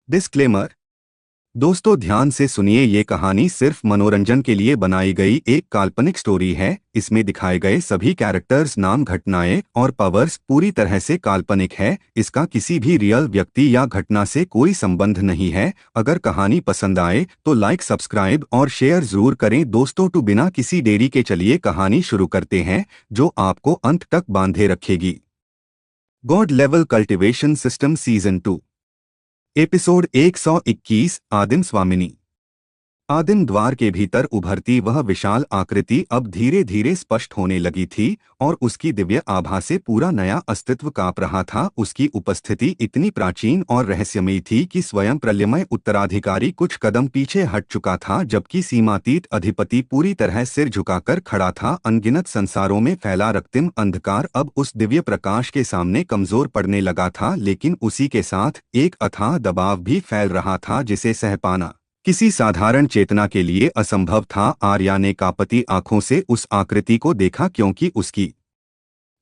Disclaimer. दोस्तों ध्यान से सुनिए, ये कहानी सिर्फ मनोरंजन के लिए बनाई गई एक काल्पनिक स्टोरी है। इसमें दिखाए गए सभी कैरेक्टर्स, नाम, घटनाएं और पावर्स पूरी तरह से काल्पनिक है। इसका किसी भी रियल व्यक्ति या घटना से कोई संबंध नहीं है। अगर कहानी पसंद आए तो लाइक, सब्सक्राइब और शेयर जरूर करें। दोस्तों तो बिना किसी देरी के चलिए कहानी शुरू करते हैं, जो आपको अंत तक बांधे रखेगी। God level cultivation system season 2, episode 121, आदिम स्वामिनी। आदिम द्वार के भीतर उभरती वह विशाल आकृति अब धीरे धीरे स्पष्ट होने लगी थी और उसकी दिव्य आभा से पूरा नया अस्तित्व कांप रहा था। उसकी उपस्थिति इतनी प्राचीन और रहस्यमयी थी कि स्वयं प्रलयमय उत्तराधिकारी कुछ कदम पीछे हट चुका था, जबकि सीमातीत अधिपति पूरी तरह सिर झुकाकर खड़ा था। अनगिनत संसारों में फैला रक्तिम अंधकार अब उस दिव्य प्रकाश के सामने कमजोर पड़ने लगा था, लेकिन उसी के साथ एक अथाह दबाव भी फैल रहा था जिसे सह पाना किसी साधारण चेतना के लिए असंभव था। आर्या ने कांपती आंखों से उस आकृति को देखा, क्योंकि उसकी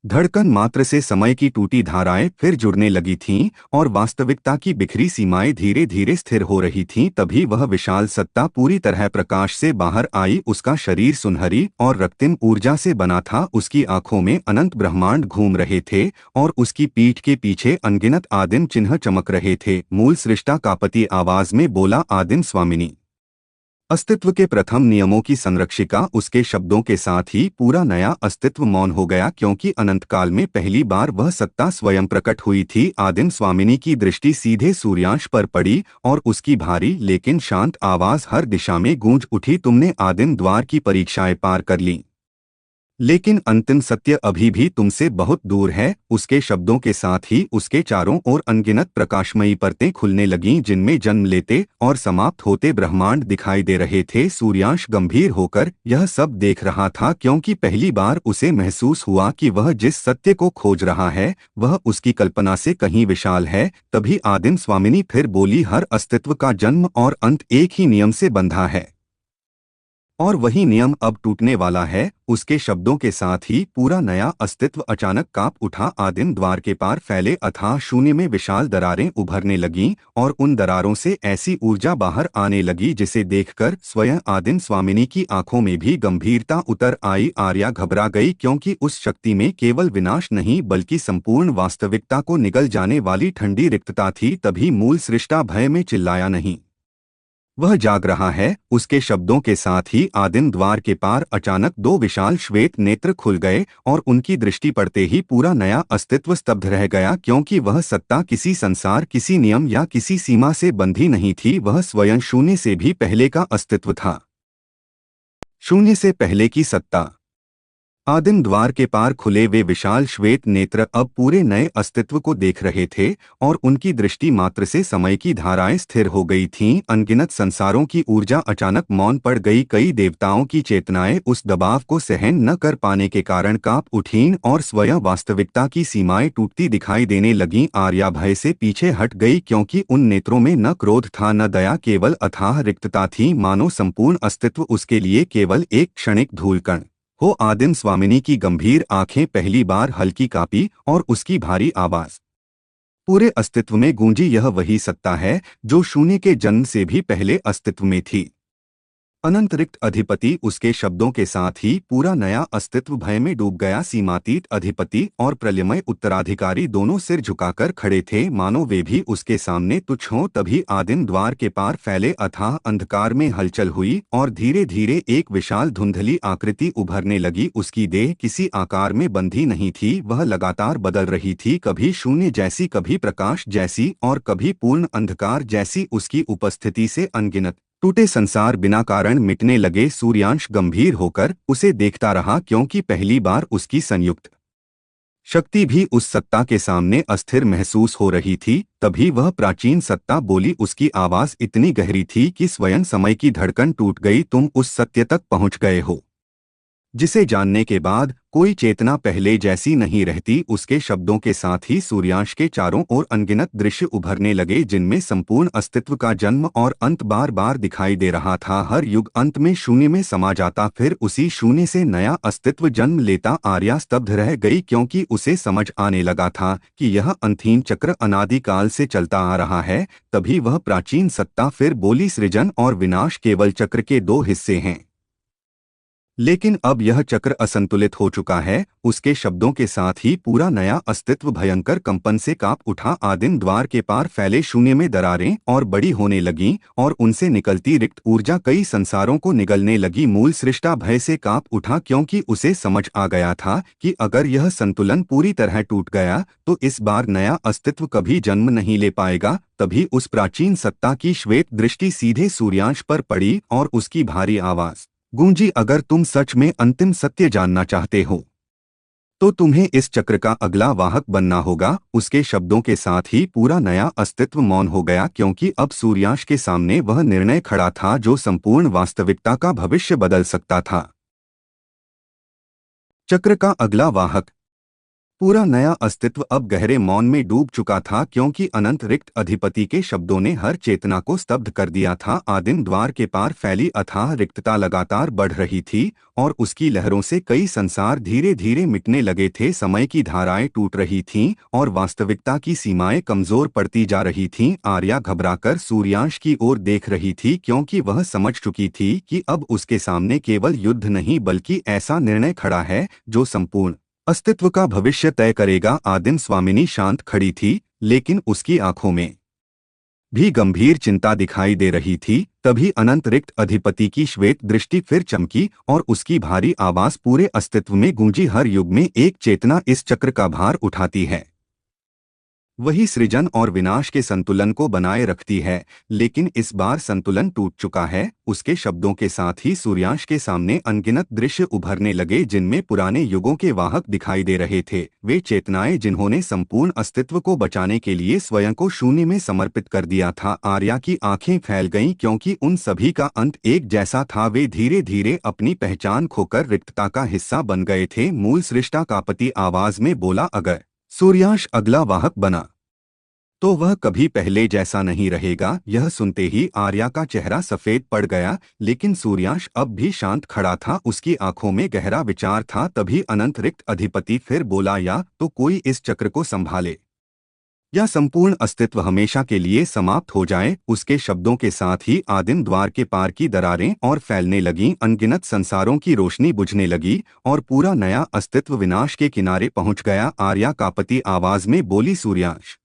धड़कन मात्र से समय की टूटी धाराएं फिर जुड़ने लगी थीं और वास्तविकता की बिखरी सीमाएं धीरे धीरे स्थिर हो रही थीं। तभी वह विशाल सत्ता पूरी तरह प्रकाश से बाहर आई। उसका शरीर सुनहरी और रक्तिम ऊर्जा से बना था। उसकी आंखों में अनंत ब्रह्मांड घूम रहे थे और उसकी पीठ के पीछे अनगिनत आदिम चिन्ह चमक रहे थे। मूल सृष्टा कांपती आवाज में बोला, आदिम स्वामिनी। अस्तित्व के प्रथम नियमों की संरक्षिका। उसके शब्दों के साथ ही पूरा नया अस्तित्व मौन हो गया, क्योंकि अनंतकाल में पहली बार वह सत्ता स्वयं प्रकट हुई थी। आदिम स्वामिनी की दृष्टि सीधे सूर्यांश पर पड़ी और उसकी भारी लेकिन शांत आवाज हर दिशा में गूंज उठी, तुमने आदिम द्वार की परीक्षाएं पार कर लीं, लेकिन अंतिम सत्य अभी भी तुमसे बहुत दूर है। उसके शब्दों के साथ ही उसके चारों ओर अनगिनत प्रकाशमयी परतें खुलने लगीं, जिनमें जन्म लेते और समाप्त होते ब्रह्मांड दिखाई दे रहे थे। सूर्यांश गंभीर होकर यह सब देख रहा था, क्योंकि पहली बार उसे महसूस हुआ कि वह जिस सत्य को खोज रहा है वह उसकी कल्पना से कहीं विशाल है। तभी आदिम स्वामिनी फिर बोली, हर अस्तित्व का जन्म और अंत एक ही नियम से बंधा है और वही नियम अब टूटने वाला है। उसके शब्दों के साथ ही पूरा नया अस्तित्व अचानक कांप उठा। आदिम द्वार के पार फैले अथाह शून्य में विशाल दरारें उभरने लगीं और उन दरारों से ऐसी ऊर्जा बाहर आने लगी जिसे देखकर स्वयं आदिम स्वामिनी की आंखों में भी गंभीरता उतर आई। आर्या घबरा गई, क्योंकि उस शक्ति में केवल विनाश नहीं बल्कि संपूर्ण वास्तविकता को निगल जाने वाली ठंडी रिक्तता थी। तभी मूल सृष्टा भय में चिल्लाया, नहीं, वह जाग रहा है। उसके शब्दों के साथ ही आदिम द्वार के पार अचानक दो विशाल श्वेत नेत्र खुल गए और उनकी दृष्टि पड़ते ही पूरा नया अस्तित्व स्तब्ध रह गया, क्योंकि वह सत्ता किसी संसार, किसी नियम या किसी सीमा से बंधी नहीं थी। वह स्वयं शून्य से भी पहले का अस्तित्व था, शून्य से पहले की सत्ता। आदिम द्वार के पार खुले वे विशाल श्वेत नेत्र अब पूरे नए अस्तित्व को देख रहे थे और उनकी दृष्टि मात्र से समय की धाराएं स्थिर हो गई थीं। अनगिनत संसारों की ऊर्जा अचानक मौन पड़ गई। कई देवताओं की चेतनाएं उस दबाव को सहन न कर पाने के कारण कांप उठीं और स्वयं वास्तविकता की सीमाएं टूटती दिखाई देने लगीं। आर्या भय से पीछे हट गई, क्योंकि उन नेत्रों में न क्रोध था न दया, केवल अथाह रिक्तता थी, मानो संपूर्ण अस्तित्व उसके लिए केवल एक क्षणिक धूलकण हो। आदिम स्वामिनी की गंभीर आंखें पहली बार हल्की कांपी और उसकी भारी आवाज पूरे अस्तित्व में गूंजी, यह वही सत्ता है जो शून्य के जन्म से भी पहले अस्तित्व में थी। अनंत रिक्त अधिपति। उसके शब्दों के साथ ही पूरा नया अस्तित्व भय में डूब गया। सीमातीत अधिपति और प्रलयमय उत्तराधिकारी दोनों सिर झुकाकर खड़े थे, मानो वे भी उसके सामने तुच्छ हों। तभी आदिम द्वार के पार फैले अथाह अंधकार में हलचल हुई और धीरे धीरे एक विशाल धुंधली आकृति उभरने लगी। उसकी देह किसी आकार में बंधी नहीं थी, वह लगातार बदल रही थी, कभी शून्य जैसी, कभी प्रकाश जैसी और कभी पूर्ण अंधकार जैसी। उसकी उपस्थिति से अनगिनत टूटे संसार बिना कारण मिटने लगे। सूर्यांश गंभीर होकर उसे देखता रहा, क्योंकि पहली बार उसकी संयुक्त शक्ति भी उस सत्ता के सामने अस्थिर महसूस हो रही थी। तभी वह प्राचीन सत्ता बोली, उसकी आवाज इतनी गहरी थी कि स्वयं समय की धड़कन टूट गई, तुम उस सत्य तक पहुंच गए हो जिसे जानने के बाद कोई चेतना पहले जैसी नहीं रहती। उसके शब्दों के साथ ही सूर्याश के चारों ओर अनगिनत दृश्य उभरने लगे, जिनमें संपूर्ण अस्तित्व का जन्म और अंत बार बार दिखाई दे रहा था। हर युग अंत में शून्य में समा जाता, फिर उसी शून्य से नया अस्तित्व जन्म लेता। आर्या स्तब्ध रह गई, क्योंकि उसे समझ आने लगा था कि यह अंतहीन चक्र अनादिकाल से चलता आ रहा है। तभी वह प्राचीन सत्ता फिर बोली, सृजन और विनाश केवल चक्र के दो हिस्से हैं, लेकिन अब यह चक्र असंतुलित हो चुका है। उसके शब्दों के साथ ही पूरा नया अस्तित्व भयंकर कंपन से कांप उठा। आदिम द्वार के पार फैले शून्य में दरारें और बड़ी होने लगीं, और उनसे निकलती रिक्त ऊर्जा कई संसारों को निगलने लगी। मूल सृष्टा भय से कांप उठा, क्योंकि उसे समझ आ गया था कि अगर यह संतुलन पूरी तरह टूट गया तो इस बार नया अस्तित्व कभी जन्म नहीं ले पाएगा। तभी उस प्राचीन सत्ता की श्वेत दृष्टि सीधे सूर्यांश पर पड़ी और उसकी भारी आवाज गूंजी, अगर तुम सच में अंतिम सत्य जानना चाहते हो तो तुम्हें इस चक्र का अगला वाहक बनना होगा। उसके शब्दों के साथ ही पूरा नया अस्तित्व मौन हो गया, क्योंकि अब सूर्याश के सामने वह निर्णय खड़ा था जो संपूर्ण वास्तविकता का भविष्य बदल सकता था। चक्र का अगला वाहक। पूरा नया अस्तित्व अब गहरे मौन में डूब चुका था, क्योंकि अनंत रिक्त अधिपति के शब्दों ने हर चेतना को स्तब्ध कर दिया था। आदिम द्वार के पार फैली अथाह रिक्तता लगातार बढ़ रही थी, और उसकी लहरों से कई संसार धीरे धीरे मिटने लगे थे। समय की धाराएं टूट रही थीं और वास्तविकता की सीमाएं कमजोर पड़ती जा रही थीं। आर्या घबराकर सूर्यांश की ओर देख रही थी, क्योंकि वह समझ चुकी थी कि अब उसके सामने केवल युद्ध नहीं बल्कि ऐसा निर्णय खड़ा है जो संपूर्ण अस्तित्व का भविष्य तय करेगा। आदिम स्वामिनी शांत खड़ी थी, लेकिन उसकी आंखों में भी गंभीर चिंता दिखाई दे रही थी। तभी अनंत रिक्त अधिपति की श्वेत दृष्टि फिर चमकी और उसकी भारी आवाज पूरे अस्तित्व में गूंजी, हर युग में एक चेतना इस चक्र का भार उठाती है, वही सृजन और विनाश के संतुलन को बनाए रखती है। लेकिन इस बार संतुलन टूट चुका है। उसके शब्दों के साथ ही सूर्यांश के सामने अनगिनत दृश्य उभरने लगे, जिनमें पुराने युगों के वाहक दिखाई दे रहे थे। वे चेतनाएं जिन्होंने संपूर्ण अस्तित्व को बचाने के लिए स्वयं को शून्य में समर्पित कर दिया था। आर्या की आंखें फैल गईं, क्योंकि उन सभी का अंत एक जैसा था। वे धीरे धीरे अपनी पहचान खोकर रिक्तता का हिस्सा बन गए थे। मूल सृष्टा कांपती आवाज में बोला, अगर सूर्यांश अगला वाहक बना तो वह कभी पहले जैसा नहीं रहेगा। यह सुनते ही आर्या का चेहरा सफेद पड़ गया, लेकिन सूर्यांश अब भी शांत खड़ा था। उसकी आंखों में गहरा विचार था। तभी अनंत रिक्त अधिपति फिर बोला, या तो कोई इस चक्र को संभाले या संपूर्ण अस्तित्व हमेशा के लिए समाप्त हो जाए। उसके शब्दों के साथ ही आदिम द्वार के पार की दरारें और फैलने लगीं, अनगिनत संसारों की रोशनी बुझने लगी और पूरा नया अस्तित्व विनाश के किनारे पहुंच गया। आर्या कांपती आवाज में बोली, सूर्यांश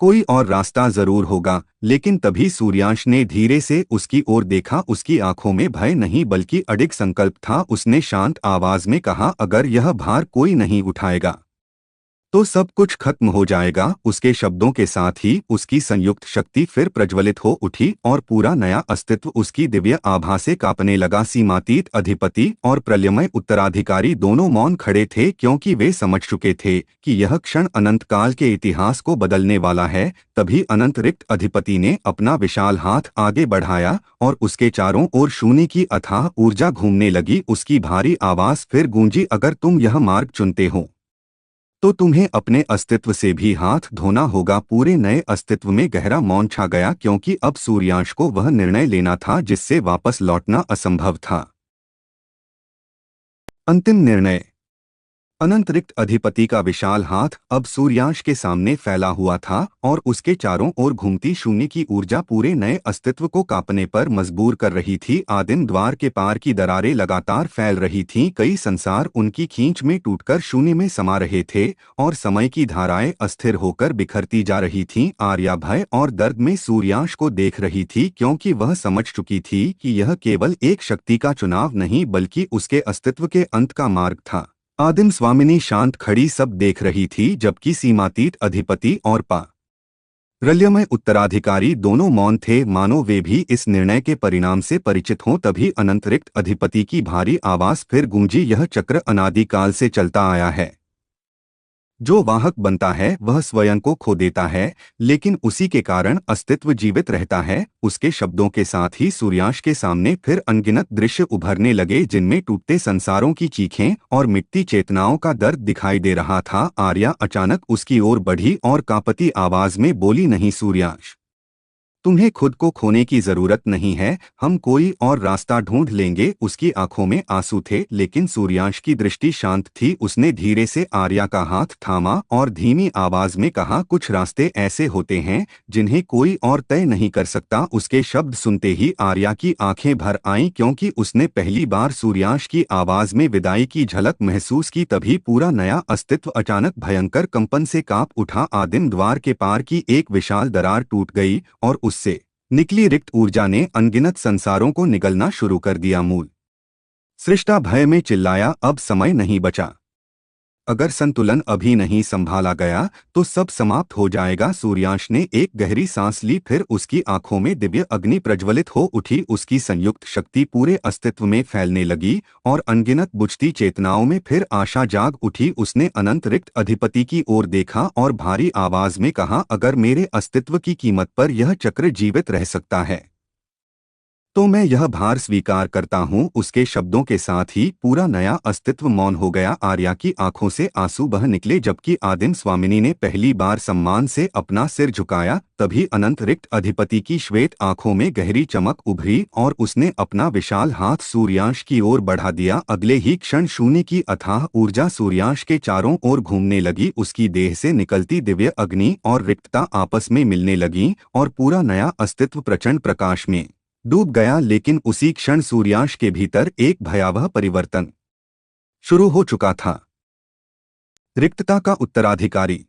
कोई और रास्ता जरूर होगा। लेकिन तभी सूर्यांश ने धीरे से उसकी ओर देखा। उसकी आंखों में भय नहीं बल्कि अडिग संकल्प था। उसने शांत आवाज में कहा, अगर यह भार कोई नहीं उठाएगा तो सब कुछ खत्म हो जाएगा। उसके शब्दों के साथ ही उसकी संयुक्त शक्ति फिर प्रज्वलित हो उठी और पूरा नया अस्तित्व उसकी दिव्य आभा से कांपने लगा। सीमातीत अधिपति और प्रलयमय उत्तराधिकारी दोनों मौन खड़े थे, क्योंकि वे समझ चुके थे कि यह क्षण अनंत काल के इतिहास को बदलने वाला है। तभी अनंत रिक्त अधिपति ने अपना विशाल हाथ आगे बढ़ाया और उसके चारों ओर शून्य की अथाह ऊर्जा घूमने लगी। उसकी भारी आवाज फिर गूंजी, अगर तुम यह मार्ग चुनते हो तो तुम्हें अपने अस्तित्व से भी हाथ धोना होगा। पूरे नए अस्तित्व में गहरा मौन छा गया, क्योंकि अब सूर्यांश को वह निर्णय लेना था जिससे वापस लौटना असंभव था। अंतिम निर्णय। अनंत रिक्त अधिपति का विशाल हाथ अब सूर्यांश के सामने फैला हुआ था और उसके चारों ओर घूमती शून्य की ऊर्जा पूरे नए अस्तित्व को कांपने पर मजबूर कर रही थी। आदिम द्वार के पार की दरारें लगातार फैल रही थीं। कई संसार उनकी खींच में टूटकर शून्य में समा रहे थे और समय की धाराएं अस्थिर होकर बिखरती जा रही थीं। आर्या भय और दर्द में सूर्यांश को देख रही थी, क्योंकि वह समझ चुकी थी कि यह केवल एक शक्ति का चुनाव नहीं बल्कि उसके अस्तित्व के अंत का मार्ग था। आदिम स्वामिनी शांत खड़ी सब देख रही थी, जबकि सीमातीत अधिपति और प्रलयमय उत्तराधिकारी दोनों मौन थे, मानो वे भी इस निर्णय के परिणाम से परिचित हों। तभी अनंत रिक्त अधिपति की भारी आवाज फिर गूंजी, यह चक्र अनादिकाल से चलता आया है, जो वाहक बनता है वह स्वयं को खो देता है, लेकिन उसी के कारण अस्तित्व जीवित रहता है। उसके शब्दों के साथ ही सूर्याश के सामने फिर अनगिनत दृश्य उभरने लगे, जिनमें टूटते संसारों की चीखें और मिटती चेतनाओं का दर्द दिखाई दे रहा था। आर्या अचानक उसकी ओर बढ़ी और कांपती आवाज में बोली, नहीं सूर्याश, तुम्हें खुद को खोने की जरूरत नहीं है, हम कोई और रास्ता ढूंढ लेंगे। उसकी आंखों में आंसू थे, लेकिन सूर्याश की दृष्टि शांत थी। उसने धीरे से आर्या का हाथ थामा और धीमी आवाज में कहा, कुछ रास्ते ऐसे होते हैं जिन्हें कोई और तय नहीं कर सकता। उसके शब्द सुनते ही आर्या की आंखें भर आईं, क्योंकि उसने पहली बार सूर्याश की आवाज में विदाई की झलक महसूस की। तभी पूरा नया अस्तित्व अचानक भयंकर कंपन से कांप उठा। आदिम द्वार के पार की एक विशाल दरार टूट गई और उससे निकली रिक्त ऊर्जा ने अनगिनत संसारों को निगलना शुरू कर दिया। मूल सृष्टा भय में चिल्लाया, अब समय नहीं बचा। अगर संतुलन अभी नहीं संभाला गया तो सब समाप्त हो जाएगा। सूर्याश ने एक गहरी सांस ली, फिर उसकी आंखों में दिव्य अग्नि प्रज्वलित हो उठी। उसकी संयुक्त शक्ति पूरे अस्तित्व में फैलने लगी और अनगिनत बुझती चेतनाओं में फिर आशा जाग उठी। उसने अनंत रिक्त अधिपति की ओर देखा और भारी आवाज में कहा, अगर मेरे अस्तित्व की कीमत पर यह चक्र जीवित रह सकता है तो मैं यह भार स्वीकार करता हूँ। उसके शब्दों के साथ ही पूरा नया अस्तित्व मौन हो गया। आर्या की आंखों से आंसू बह निकले, जबकि आदिम स्वामिनी ने पहली बार सम्मान से अपना सिर झुकाया। तभी अनंत रिक्त अधिपति की श्वेत आंखों में गहरी चमक उभरी और उसने अपना विशाल हाथ सूर्याश की ओर बढ़ा दिया। अगले ही क्षण शून्य की अथाह ऊर्जा सूर्याश के चारों ओर घूमने लगी। उसकी देह से निकलती दिव्य अग्नि और रिक्तता आपस में मिलने लगीं और पूरा नया अस्तित्व प्रचंड प्रकाश में डूब गया। लेकिन उसी क्षण सूर्याश के भीतर एक भयावह परिवर्तन शुरू हो चुका था। रिक्तता का उत्तराधिकारी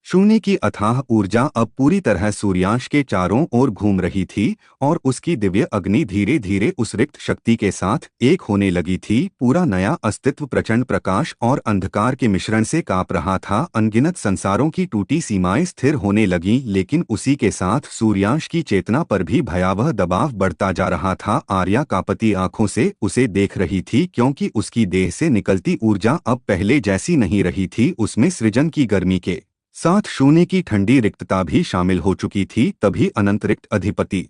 शून्य की अथाह ऊर्जा अब पूरी तरह सूर्याश के चारों ओर घूम रही थी और उसकी दिव्य अग्नि धीरे धीरे उस रिक्त शक्ति के साथ एक होने लगी थी। पूरा नया अस्तित्व प्रचंड प्रकाश और अंधकार के मिश्रण से कांप रहा था। अनगिनत संसारों की टूटी सीमाएं स्थिर होने लगीं, लेकिन उसी के साथ सूर्याश की चेतना पर भी भयावह दबाव बढ़ता जा रहा था। आर्या कांपती आंखों से उसे देख रही थी, क्योंकि उसकी देह से निकलती ऊर्जा अब पहले जैसी नहीं रही थी। उसमें सृजन की गर्मी के साथ शून्य की ठंडी रिक्तता भी शामिल हो चुकी थी। तभी अनंत रिक्त अधिपति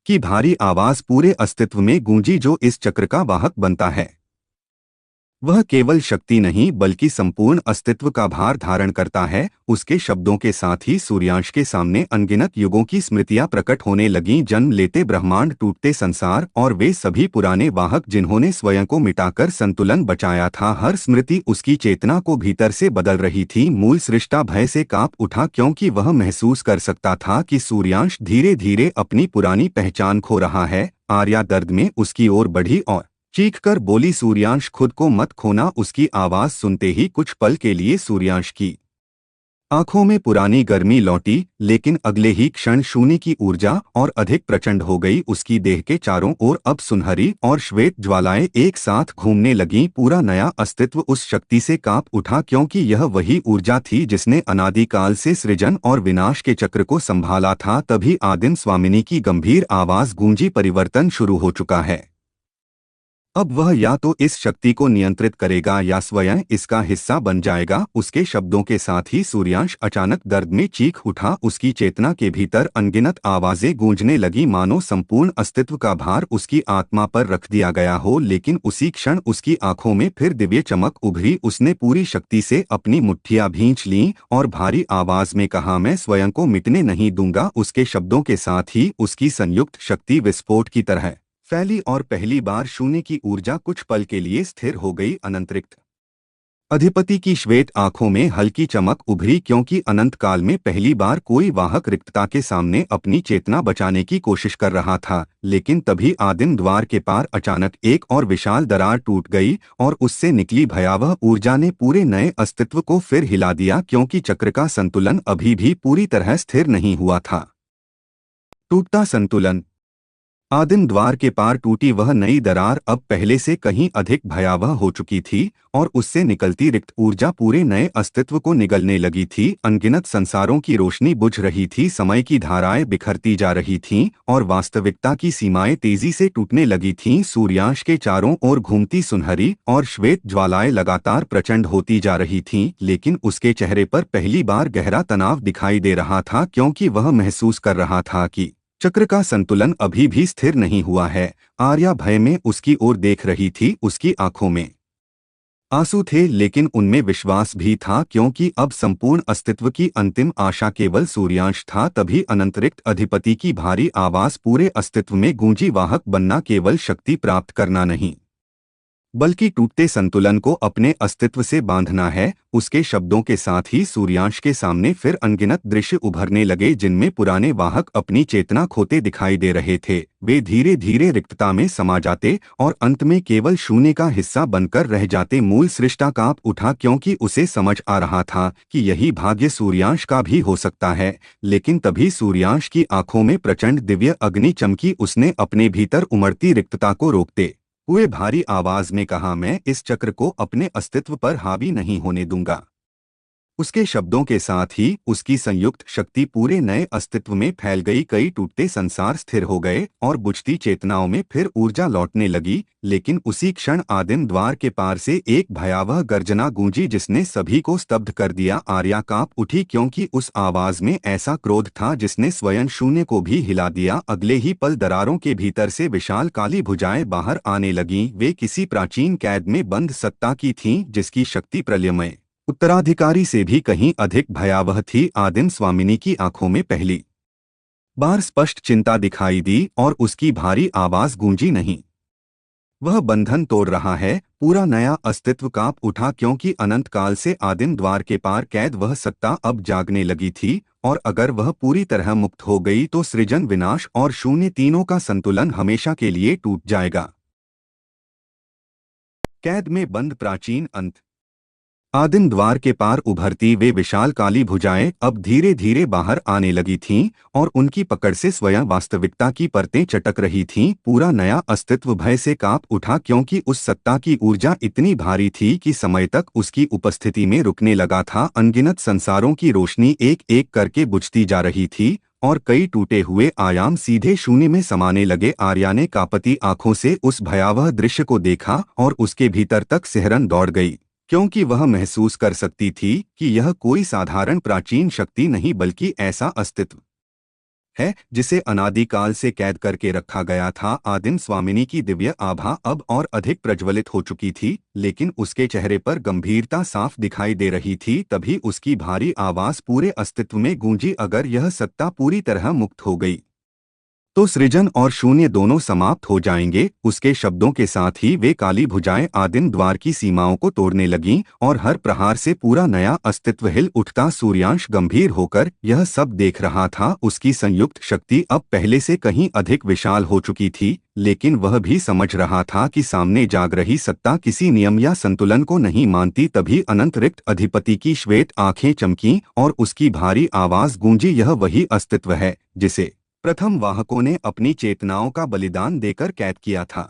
की भारी आवाज पूरे अस्तित्व में गूंजी, जो इस चक्र का वाहक बनता है वह केवल शक्ति नहीं बल्कि संपूर्ण अस्तित्व का भार धारण करता है। उसके शब्दों के साथ ही सूर्याश के सामने अनगिनत युगों की स्मृतियां प्रकट होने लगीं, जन्म लेते ब्रह्मांड, टूटते संसार और वे सभी पुराने वाहक जिन्होंने स्वयं को मिटाकर संतुलन बचाया था। हर स्मृति उसकी चेतना को भीतर से बदल रही थी। मूल सृष्टा भय से कांप उठा, क्योंकि वह महसूस कर सकता था कि सूर्याश धीरे धीरे अपनी पुरानी पहचान खो रहा है। आर्या दर्द में उसकी ओर बढ़ी और चीख कर बोली, सूर्यांश, खुद को मत खोना। उसकी आवाज सुनते ही कुछ पल के लिए सूर्यांश की आंखों में पुरानी गर्मी लौटी, लेकिन अगले ही क्षण शून्य की ऊर्जा और अधिक प्रचंड हो गई। उसकी देह के चारों ओर अब सुनहरी और श्वेत ज्वालाएं एक साथ घूमने लगीं। पूरा नया अस्तित्व उस शक्ति से कांप उठा, क्योंकि यह वही ऊर्जा थी जिसने अनादिकाल से सृजन और विनाश के चक्र को संभाला था। तभी आदिम स्वामिनी की गंभीर आवाज गूंजी, परिवर्तन शुरू हो चुका है। अब वह या तो इस शक्ति को नियंत्रित करेगा या स्वयं इसका हिस्सा बन जाएगा। उसके शब्दों के साथ ही सूर्यांश अचानक दर्द में चीख उठा। उसकी चेतना के भीतर अनगिनत आवाजें गूंजने लगी, मानो संपूर्ण अस्तित्व का भार उसकी आत्मा पर रख दिया गया हो। लेकिन उसी क्षण उसकी आंखों में फिर दिव्य चमक उभरी। उसने पूरी शक्ति से अपनी मुट्ठियां भींच लीं और भारी आवाज में कहा, मैं स्वयं को मिटने नहीं दूंगा। उसके शब्दों के साथ ही उसकी संयुक्त शक्ति विस्फोट की तरह फैली और पहली बार शून्य की ऊर्जा कुछ पल के लिए स्थिर हो गई। अनंतरिक्त अधिपति की श्वेत आंखों में हल्की चमक उभरी, क्योंकि अनंत काल में पहली बार कोई वाहक रिक्तता के सामने अपनी चेतना बचाने की कोशिश कर रहा था। लेकिन तभी आदिम द्वार के पार अचानक एक और विशाल दरार टूट गई और उससे निकली भयावह ऊर्जा ने पूरे नए अस्तित्व को फिर हिला दिया, क्योंकि चक्र का संतुलन अभी भी पूरी तरह स्थिर नहीं हुआ था। टूटता संतुलन। आदिम द्वार के पार टूटी वह नई दरार अब पहले से कहीं अधिक भयावह हो चुकी थी और उससे निकलती रिक्त ऊर्जा पूरे नए अस्तित्व को निगलने लगी थी। अनगिनत संसारों की रोशनी बुझ रही थी, समय की धाराएं बिखरती जा रही थीं और वास्तविकता की सीमाएं तेजी से टूटने लगी थीं। सूर्यास्त के चारों ओर घूमती सुनहरी और श्वेत ज्वालाएं लगातार प्रचंड होती जा रही थीं, लेकिन उसके चेहरे पर पहली बार गहरा तनाव दिखाई दे रहा था, क्योंकि वह महसूस कर रहा था कि चक्र का संतुलन अभी भी स्थिर नहीं हुआ है। आर्या भय में उसकी ओर देख रही थी, उसकी आंखों में आंसू थे लेकिन उनमें विश्वास भी था, क्योंकि अब संपूर्ण अस्तित्व की अंतिम आशा केवल सूर्यांश था। तभी अनंतरिक्त अधिपति की भारी आवाज पूरे अस्तित्व में गूंजी, वाहक बनना केवल शक्ति प्राप्त करना नहीं बल्कि टूटते संतुलन को अपने अस्तित्व से बांधना है। उसके शब्दों के साथ ही सूर्यांश के सामने फिर अनगिनत दृश्य उभरने लगे, जिनमें पुराने वाहक अपनी चेतना खोते दिखाई दे रहे थे। वे धीरे धीरे रिक्तता में समा जाते और अंत में केवल शून्य का हिस्सा बनकर रह जाते। मूल सृष्टा कांप उठा, क्योंकि उसे समझ आ रहा था कि यही भाग्य सूर्यांश का भी हो सकता है। लेकिन तभी सूर्यांश की आंखों में प्रचंड दिव्य अग्नि चमकी। उसने अपने भीतर उमड़ती रिक्तता को रोकते हुए भारी आवाज में कहा, मैं इस चक्र को अपने अस्तित्व पर हावी नहीं होने दूंगा। उसके शब्दों के साथ ही उसकी संयुक्त शक्ति पूरे नए अस्तित्व में फैल गई। कई टूटते संसार स्थिर हो गए और बुझती चेतनाओं में फिर ऊर्जा लौटने लगी। लेकिन उसी क्षण आदिम द्वार के पार से एक भयावह गर्जना गूंजी, जिसने सभी को स्तब्ध कर दिया। आर्या कांप उठी, क्योंकि उस आवाज में ऐसा क्रोध था जिसने स्वयं शून्य को भी हिला दिया। अगले ही पल दरारों के भीतर से विशाल काली भुजाएं बाहर आने लगीं। वे किसी प्राचीन कैद में बंद सत्ता की थीं, जिसकी शक्ति प्रलयमय उत्तराधिकारी से भी कहीं अधिक भयावह थी। आदिम स्वामिनी की आंखों में पहली बार स्पष्ट चिंता दिखाई दी और उसकी भारी आवाज गूंजी, नहीं, वह बंधन तोड़ रहा है। पूरा नया अस्तित्व कांप उठा, क्योंकि अनंत काल से आदिम द्वार के पार कैद वह सत्ता अब जागने लगी थी, और अगर वह पूरी तरह मुक्त हो गई तो सृजन, विनाश और शून्य तीनों का संतुलन हमेशा के लिए टूट जाएगा। कैद में बंद प्राचीन अंत। आदिम द्वार के पार उभरती वे विशाल काली भुजाएं अब धीरे धीरे बाहर आने लगी थीं और उनकी पकड़ से स्वयं वास्तविकता की परतें चटक रही थीं। पूरा नया अस्तित्व भय से कांप उठा, क्योंकि उस सत्ता की ऊर्जा इतनी भारी थी कि समय तक उसकी उपस्थिति में रुकने लगा था। अनगिनत संसारों की रोशनी एक एक करके बुझती जा रही थी और कई टूटे हुए आयाम सीधे शून्य में समाने लगे। आर्या ने कांपती आंखों से उस भयावह दृश्य को देखा और उसके भीतर तक सिहरन दौड़ गई, क्योंकि वह महसूस कर सकती थी कि यह कोई साधारण प्राचीन शक्ति नहीं बल्कि ऐसा अस्तित्व है जिसे अनादिकाल से कैद करके रखा गया था। आदिम स्वामिनी की दिव्य आभा अब और अधिक प्रज्वलित हो चुकी थी, लेकिन उसके चेहरे पर गंभीरता साफ दिखाई दे रही थी। तभी उसकी भारी आवाज पूरे अस्तित्व में गूंजी, अगर यह सत्ता पूरी तरह मुक्त हो गई तो सृजन और शून्य दोनों समाप्त हो जाएंगे। उसके शब्दों के साथ ही वे काली भुजाएं आदिम द्वार की सीमाओं को तोड़ने लगीं और हर प्रहार से पूरा नया अस्तित्व हिल उठता। सूर्यांश गंभीर होकर यह सब देख रहा था। उसकी संयुक्त शक्ति अब पहले से कहीं अधिक विशाल हो चुकी थी, लेकिन वह भी समझ रहा था कि सामने जाग रही सत्ता किसी नियम या संतुलन को नहीं मानती। तभी अनंत रिक्त अधिपति की श्वेत आंखें चमकीं और उसकी भारी आवाज गूंजी, यह वही अस्तित्व है जिसे प्रथम वाहकों ने अपनी चेतनाओं का बलिदान देकर कैद किया था।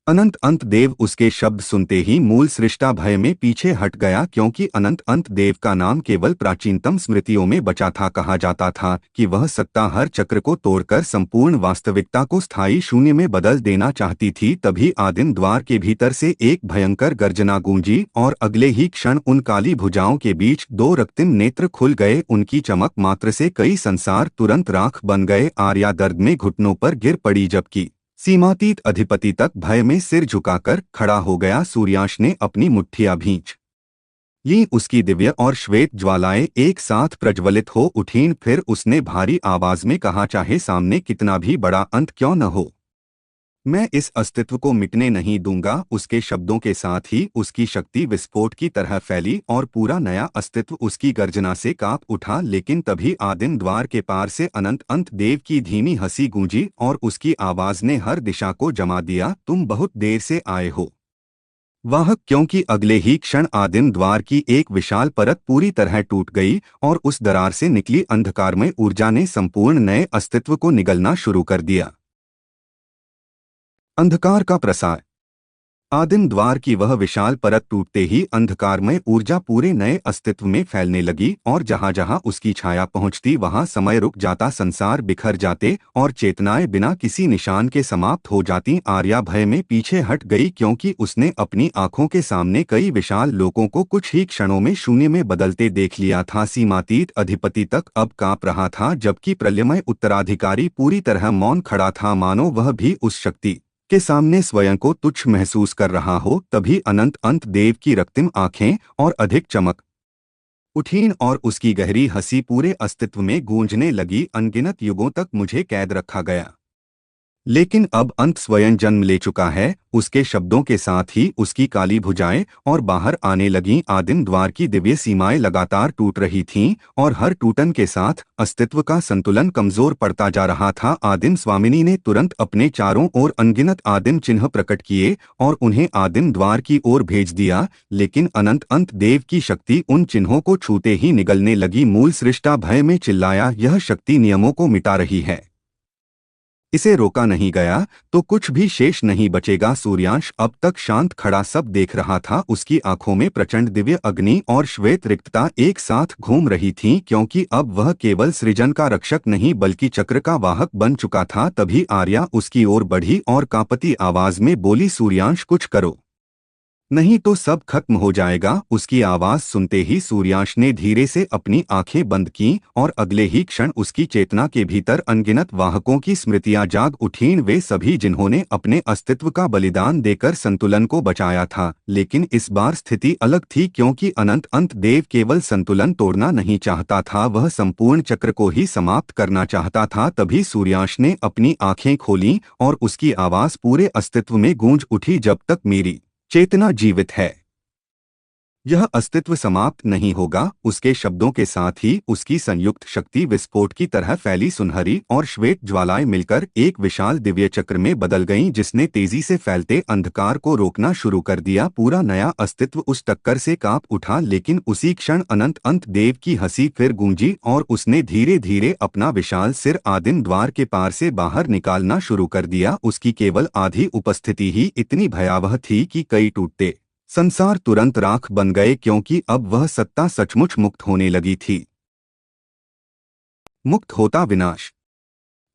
अनंत अंत देव। उसके शब्द सुनते ही मूल सृष्टा भय में पीछे हट गया, क्योंकि अनंत अंत देव का नाम केवल प्राचीनतम स्मृतियों में बचा था। कहा जाता था कि वह सत्ता हर चक्र को तोड़कर संपूर्ण वास्तविकता को स्थायी शून्य में बदल देना चाहती थी। तभी आदिम द्वार के भीतर से एक भयंकर गर्जना गूंजी और अगले ही क्षण उन काली भुजाओं के बीच दो रक्तिम नेत्र खुल गए। उनकी चमक मात्र से कई संसार तुरंत राख बन गए। आर्या दर्द में घुटनों पर गिर पड़ी, जबकि सीमातीत अधिपति तक भय में सिर झुकाकर खड़ा हो गया। सूर्यांश ने अपनी मुट्ठियां भींच लीं, उसकी दिव्य और श्वेत ज्वालाएं एक साथ प्रज्वलित हो उठीं। फिर उसने भारी आवाज में कहा, चाहे सामने कितना भी बड़ा अंत क्यों न हो, मैं इस अस्तित्व को मिटने नहीं दूंगा। उसके शब्दों के साथ ही उसकी शक्ति विस्फोट की तरह फैली और पूरा नया अस्तित्व उसकी गर्जना से कांप उठा। लेकिन तभी आदिम द्वार के पार से अनंत अंत देव की धीमी हंसी गूंजी और उसकी आवाज ने हर दिशा को जमा दिया, तुम बहुत देर से आए हो वाहक। क्योंकि अगले ही क्षण आदिम द्वार की एक विशाल परत पूरी तरह टूट गई और उस दरार से निकली अंधकारमय ऊर्जा ने संपूर्ण नए अस्तित्व को निगलना शुरू कर दिया। अंधकार का प्रसार। आदिम द्वार की वह विशाल परत टूटते ही अंधकारमय ऊर्जा पूरे नए अस्तित्व में फैलने लगी और जहां जहां उसकी छाया पहुंचती वहां समय रुक जाता, संसार बिखर जाते और चेतनाएं बिना किसी निशान के समाप्त हो जाती। आर्या भय में पीछे हट गई क्योंकि उसने अपनी आंखों के सामने कई विशाल लोगों को कुछ ही क्षणों में शून्य में बदलते देख लिया था। सीमातीत अधिपति तक अब कांप रहा था, जबकि प्रलयमय उत्तराधिकारी पूरी तरह मौन खड़ा था, मानो वह भी उस शक्ति के सामने स्वयं को तुच्छ महसूस कर रहा हो। तभी अनंत अंत देव की रक्तिम आंखें और अधिक चमक उठीं और उसकी गहरी हंसी पूरे अस्तित्व में गूंजने लगी। अनगिनत युगों तक मुझे कैद रखा गया, लेकिन अब अंत स्वयं जन्म ले चुका है। उसके शब्दों के साथ ही उसकी काली भुजाएं और बाहर आने लगीं। आदिम द्वार की दिव्य सीमाएं लगातार टूट रही थीं और हर टूटन के साथ अस्तित्व का संतुलन कमजोर पड़ता जा रहा था। आदिम स्वामिनी ने तुरंत अपने चारों ओर अनगिनत आदिम चिन्ह प्रकट किए और उन्हें आदिम द्वार की ओर भेज दिया, लेकिन अनंत अंत देव की शक्ति उन चिन्हों को छूते ही निगलने लगी। मूल सृष्टा भय में चिल्लाया, यह शक्ति नियमों को मिटा रही है, इसे रोका नहीं गया तो कुछ भी शेष नहीं बचेगा। सूर्यांश अब तक शांत खड़ा सब देख रहा था। उसकी आंखों में प्रचंड दिव्य अग्नि और श्वेत रिक्तता एक साथ घूम रही थीं, क्योंकि अब वह केवल सृजन का रक्षक नहीं बल्कि चक्र का वाहक बन चुका था। तभी आर्या उसकी ओर बढ़ी और कांपती आवाज में बोली, सूर्यांश कुछ करो, नहीं तो सब खत्म हो जाएगा। उसकी आवाज सुनते ही सूर्यांश ने धीरे से अपनी आंखें बंद कीं और अगले ही क्षण उसकी चेतना के भीतर अनगिनत वाहकों की स्मृतियां जाग उठीं। वे सभी जिन्होंने अपने अस्तित्व का बलिदान देकर संतुलन को बचाया था। लेकिन इस बार स्थिति अलग थी, क्योंकि अनंत अंत देव केवल संतुलन तोड़ना नहीं चाहता था, वह संपूर्ण चक्र को ही समाप्त करना चाहता था। तभी सूर्यांश ने अपनी आंखें खोलीं और उसकी आवाज पूरे अस्तित्व में गूंज उठी, जब तक मेरी चेतना जीवित है, यह अस्तित्व समाप्त नहीं होगा। उसके शब्दों के साथ ही उसकी संयुक्त शक्ति विस्फोट की तरह फैली। सुनहरी और श्वेत ज्वालाएं मिलकर एक विशाल दिव्य चक्र में बदल गईं, जिसने तेजी से फैलते अंधकार को रोकना शुरू कर दिया। पूरा नया अस्तित्व उस टक्कर से कांप उठा, लेकिन उसी क्षण अनंत अंत देव की हंसी फिर गूंजी और उसने धीरे धीरे अपना विशाल सिर आदिम द्वार के पार से बाहर निकालना शुरू कर दिया। उसकी केवल आधी उपस्थिति ही इतनी भयावह थी कि कई टूटते संसार तुरंत राख बन गए, क्योंकि अब वह सत्ता सचमुच मुक्त होने लगी थी। मुक्त होता विनाश।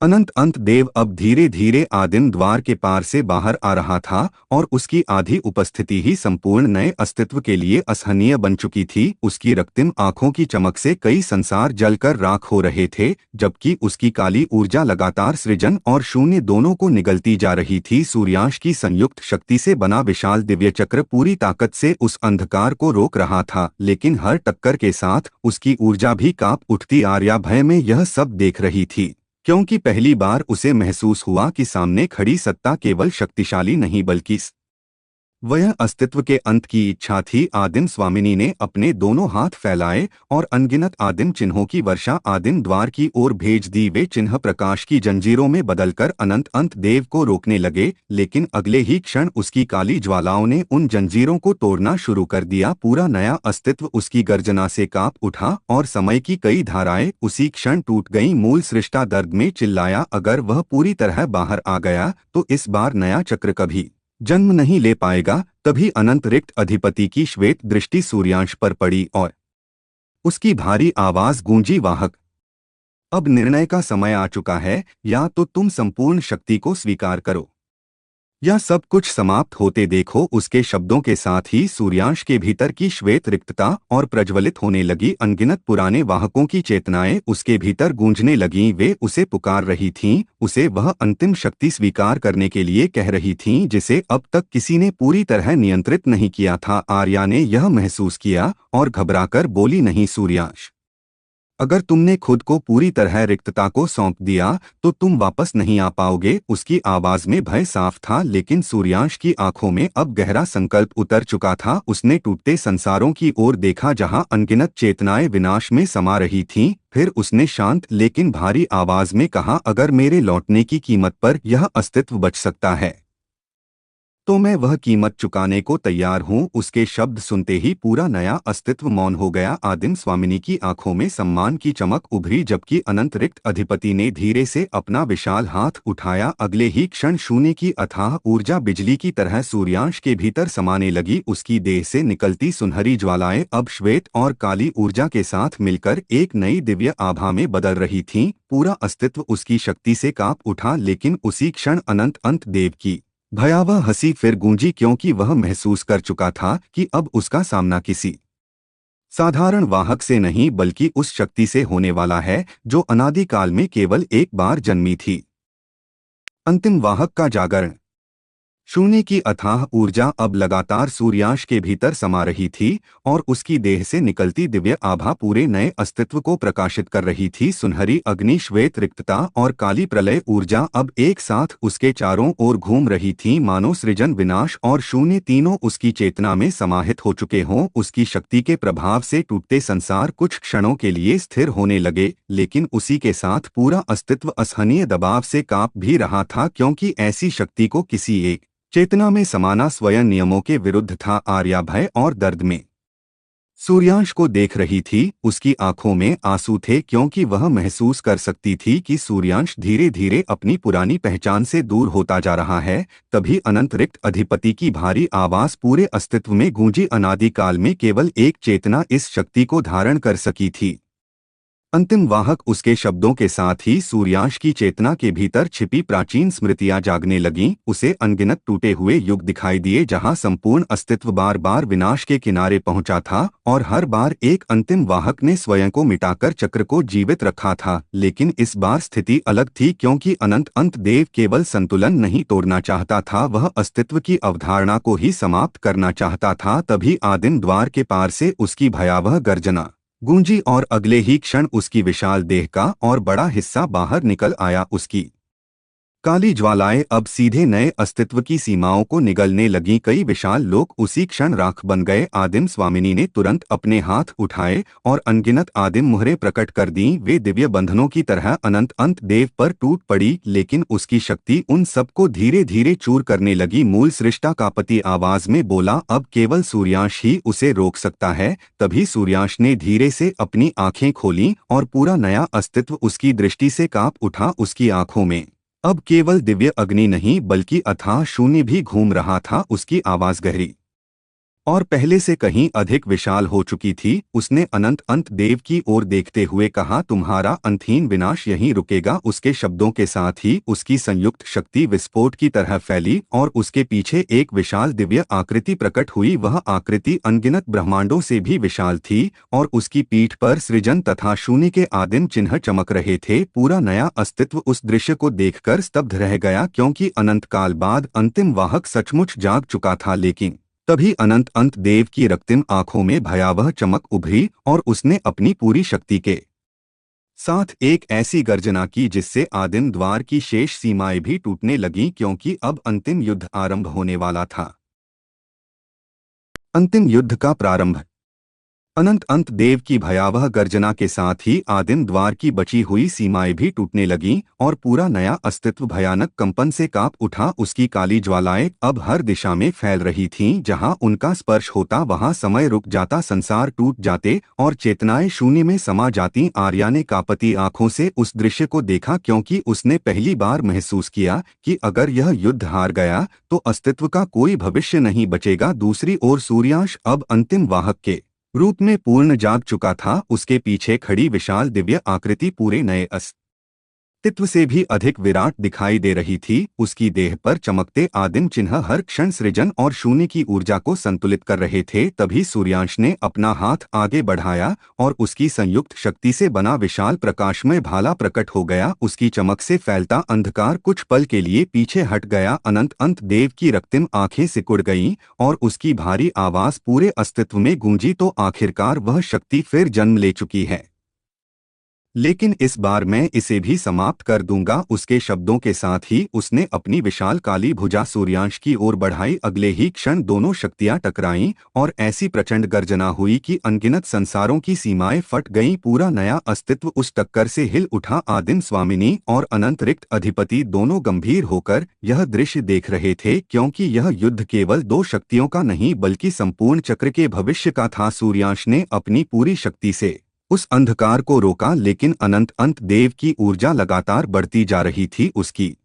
अनंत अंत देव अब धीरे धीरे आदिम द्वार के पार से बाहर आ रहा था और उसकी आधी उपस्थिति ही संपूर्ण नए अस्तित्व के लिए असहनीय बन चुकी थी। उसकी रक्तिम आंखों की चमक से कई संसार जलकर राख हो रहे थे, जबकि उसकी काली ऊर्जा लगातार सृजन और शून्य दोनों को निगलती जा रही थी। सूर्यांश की संयुक्त शक्ति से बना विशाल दिव्य चक्र पूरी ताकत से उस अंधकार को रोक रहा था, लेकिन हर टक्कर के साथ उसकी ऊर्जा भी कांप उठती। आर्या भय में यह सब देख रही थी, क्योंकि पहली बार उसे महसूस हुआ कि सामने खड़ी सत्ता केवल शक्तिशाली नहीं बल्कि वह अस्तित्व के अंत की इच्छा थी। आदिम स्वामिनी ने अपने दोनों हाथ फैलाए और अनगिनत आदिम चिन्हों की वर्षा आदिम द्वार की ओर भेज दी। वे चिन्ह प्रकाश की जंजीरों में बदलकर अनंत अंत देव को रोकने लगे, लेकिन अगले ही क्षण उसकी काली ज्वालाओं ने उन जंजीरों को तोड़ना शुरू कर दिया। पूरा नया अस्तित्व उसकी गर्जना से कांप उठा और समय की कई धाराएं उसी क्षण टूट गईं। मूल सृष्टा दर्द में चिल्लाया, अगर वह पूरी तरह बाहर आ गया तो इस बार नया चक्र कभी जन्म नहीं ले पाएगा। तभी अनंत रिक्त अधिपति की श्वेत दृष्टि सूर्यांश पर पड़ी और उसकी भारी आवाज गूंजी, वाहक, अब निर्णय का समय आ चुका है। या तो तुम संपूर्ण शक्ति को स्वीकार करो या सब कुछ समाप्त होते देखो। उसके शब्दों के साथ ही सूर्यांश के भीतर की श्वेत रिक्तता और प्रज्वलित होने लगी। अनगिनत पुराने वाहकों की चेतनाएं उसके भीतर गूंजने लगीं। वे उसे पुकार रही थीं, उसे वह अंतिम शक्ति स्वीकार करने के लिए कह रही थीं जिसे अब तक किसी ने पूरी तरह नियंत्रित नहीं किया था। आर्या ने यह महसूस किया और घबराकर बोली, नहीं सूर्यांश, अगर तुमने खुद को पूरी तरह रिक्तता को सौंप दिया तो तुम वापस नहीं आ पाओगे। उसकी आवाज में भय साफ था, लेकिन सूर्यांश की आंखों में अब गहरा संकल्प उतर चुका था। उसने टूटते संसारों की ओर देखा जहां अनगिनत चेतनाएं विनाश में समा रही थीं। फिर उसने शांत लेकिन भारी आवाज में कहा, अगर मेरे लौटने की कीमत पर यह अस्तित्व बच सकता है तो मैं वह कीमत चुकाने को तैयार हूँ। उसके शब्द सुनते ही पूरा नया अस्तित्व मौन हो गया। आदिम स्वामिनी की आंखों में सम्मान की चमक उभरी, जबकि अनंत रिक्त अधिपति ने धीरे से अपना विशाल हाथ उठाया। अगले ही क्षण शून्य की अथाह ऊर्जा बिजली की तरह सूर्यांश के भीतर समाने लगी। उसकी देह से निकलती सुनहरी ज्वालाएं अब श्वेत और काली ऊर्जा के साथ मिलकर एक नई दिव्य आभा में बदल रही थीं। पूरा अस्तित्व उसकी शक्ति से कांप उठा, लेकिन उसी क्षण अनंत देव की भयावह हंसी फिर गूंजी, क्योंकि वह महसूस कर चुका था कि अब उसका सामना किसी साधारण वाहक से नहीं बल्कि उस शक्ति से होने वाला है जो अनादिकाल में केवल एक बार जन्मी थी। अंतिम वाहक का जागरण। शून्य की अथाह ऊर्जा अब लगातार सूर्यांश के भीतर समा रही थी और उसकी देह से निकलती दिव्य आभा पूरे नए अस्तित्व को प्रकाशित कर रही थी। सुनहरी अग्नि, श्वेत रिक्तता और काली प्रलय ऊर्जा अब एक साथ उसके चारों ओर घूम रही थीं, मानो सृजन, विनाश और शून्य तीनों उसकी चेतना में समाहित हो चुके हों। उसकी शक्ति के प्रभाव से टूटते संसार कुछ क्षणों के लिए स्थिर होने लगे, लेकिन उसी के साथ पूरा अस्तित्व असहनीय दबाव से कांप भी रहा था, क्योंकि ऐसी शक्ति को किसी एक चेतना में समाना स्वयं नियमों के विरुद्ध था। आर्या भय और दर्द में सूर्यांश को देख रही थी। उसकी आंखों में आंसू थे, क्योंकि वह महसूस कर सकती थी कि सूर्यांश धीरे धीरे अपनी पुरानी पहचान से दूर होता जा रहा है। तभी अनंत रिक्त अधिपति की भारी आवाज पूरे अस्तित्व में गूंजी। अनादिकाल में केवल एक चेतना इस शक्ति को धारण कर सकी थी। अंतिम वाहक। उसके शब्दों के साथ ही सूर्यांश की चेतना के भीतर छिपी प्राचीन स्मृतियां जागने लगीं। उसे अनगिनत टूटे हुए युग दिखाई दिए, जहां संपूर्ण अस्तित्व बार बार विनाश के किनारे पहुंचा था और हर बार एक अंतिम वाहक ने स्वयं को मिटाकर चक्र को जीवित रखा था। लेकिन इस बार स्थिति अलग थी, क्योंकि अनंत देव केवल संतुलन नहीं तोड़ना चाहता था, वह अस्तित्व की अवधारणा को ही समाप्त करना चाहता था। तभी आदिम द्वार के पार से उसकी भयावह गर्जना गूंजी और अगले ही क्षण उसकी विशाल देह का और बड़ा हिस्सा बाहर निकल आया। उसकी काली ज्वालाएं अब सीधे नए अस्तित्व की सीमाओं को निगलने लगीं। कई विशाल लोक उसी क्षण राख बन गए। आदिम स्वामिनी ने तुरंत अपने हाथ उठाए और अनगिनत आदिम मुहरें प्रकट कर दीं। वे दिव्य बंधनों की तरह अनंत देव पर टूट पड़ी, लेकिन उसकी शक्ति उन सबको धीरे धीरे चूर करने लगी। मूल सृष्टा का पति आवाज में बोला, अब केवल सूर्यांश ही उसे रोक सकता है। तभी सूर्यांश ने धीरे से अपनी आंखें खोलीं और पूरा नया अस्तित्व उसकी दृष्टि से कांप उठा। उसकी आंखों में अब केवल दिव्य अग्नि नहीं बल्कि अथाह शून्य भी घूम रहा था। उसकी आवाज गहरी और पहले से कहीं अधिक विशाल हो चुकी थी। उसने अनंत देव की ओर देखते हुए कहा, तुम्हारा अंतहीन विनाश यहीं रुकेगा। उसके शब्दों के साथ ही उसकी संयुक्त शक्ति विस्फोट की तरह फैली और उसके पीछे एक विशाल दिव्य आकृति प्रकट हुई। वह आकृति अनगिनत ब्रह्मांडों से भी विशाल थी और उसकी पीठ पर सृजन तथा शून्य के आदिम चिन्ह चमक रहे थे। पूरा नया अस्तित्व उस दृश्य को देखकर स्तब्ध रह गया, क्योंकि अनंत काल बाद अंतिम वाहक सचमुच जाग चुका था। लेकिन तभी अनंत देव की रक्तिम आंखों में भयावह चमक उभरी और उसने अपनी पूरी शक्ति के साथ एक ऐसी गर्जना की जिससे आदिम द्वार की शेष सीमाएं भी टूटने लगीं, क्योंकि अब अंतिम युद्ध आरंभ होने वाला था। अंतिम युद्ध का प्रारंभ। अनंत देव की भयावह गर्जना के साथ ही आदिम द्वार की बची हुई सीमाएं भी टूटने लगीं और पूरा नया अस्तित्व भयानक कंपन से कांप उठा। उसकी काली ज्वालाएं अब हर दिशा में फैल रही थीं। जहां उनका स्पर्श होता वहां समय रुक जाता, संसार टूट जाते और चेतनाएं शून्य में समा जाती। आर्या ने कांपती आंखों से उस दृश्य को देखा, क्योंकि उसने पहली बार महसूस किया कि अगर यह युद्ध हार गया तो अस्तित्व का कोई भविष्य नहीं बचेगा। दूसरी ओर सूर्यांश अब अंतिम वाहक के रूप में पूर्ण जाग चुका था। उसके पीछे खड़ी विशाल दिव्य आकृति पूरे नए अस्तित्व से भी अधिक विराट दिखाई दे रही थी। उसकी देह पर चमकते आदिम चिन्ह हर क्षण सृजन और शून्य की ऊर्जा को संतुलित कर रहे थे। तभी सूर्यांश ने अपना हाथ आगे बढ़ाया और उसकी संयुक्त शक्ति से बना विशाल प्रकाशमय भाला प्रकट हो गया। उसकी चमक से फैलता अंधकार कुछ पल के लिए पीछे हट गया। अनंत देव की रक्तिम आंखें सिकुड़ गईं और उसकी भारी आवाज पूरे अस्तित्व में गूंजी, तो आखिरकार वह शक्ति फिर जन्म ले चुकी है। लेकिन इस बार मैं इसे भी समाप्त कर दूंगा। उसके शब्दों के साथ ही उसने अपनी विशाल काली भुजा सूर्यांश की ओर बढ़ाई। अगले ही क्षण दोनों शक्तियां टकराईं और ऐसी प्रचंड गर्जना हुई कि अनगिनत संसारों की सीमाएं फट गईं। पूरा नया अस्तित्व उस टक्कर से हिल उठा। आदिम स्वामिनी और अनंत रिक्त अधिपति दोनों गंभीर होकर यह दृश्य देख रहे थे, क्योंकि यह युद्ध केवल दो शक्तियों का नहीं बल्कि संपूर्ण चक्र के भविष्य का था। सूर्यांश ने अपनी पूरी शक्ति से उस अंधकार को रोका, लेकिन अनंत अंत देव की ऊर्जा लगातार बढ़ती जा रही थी। उसकी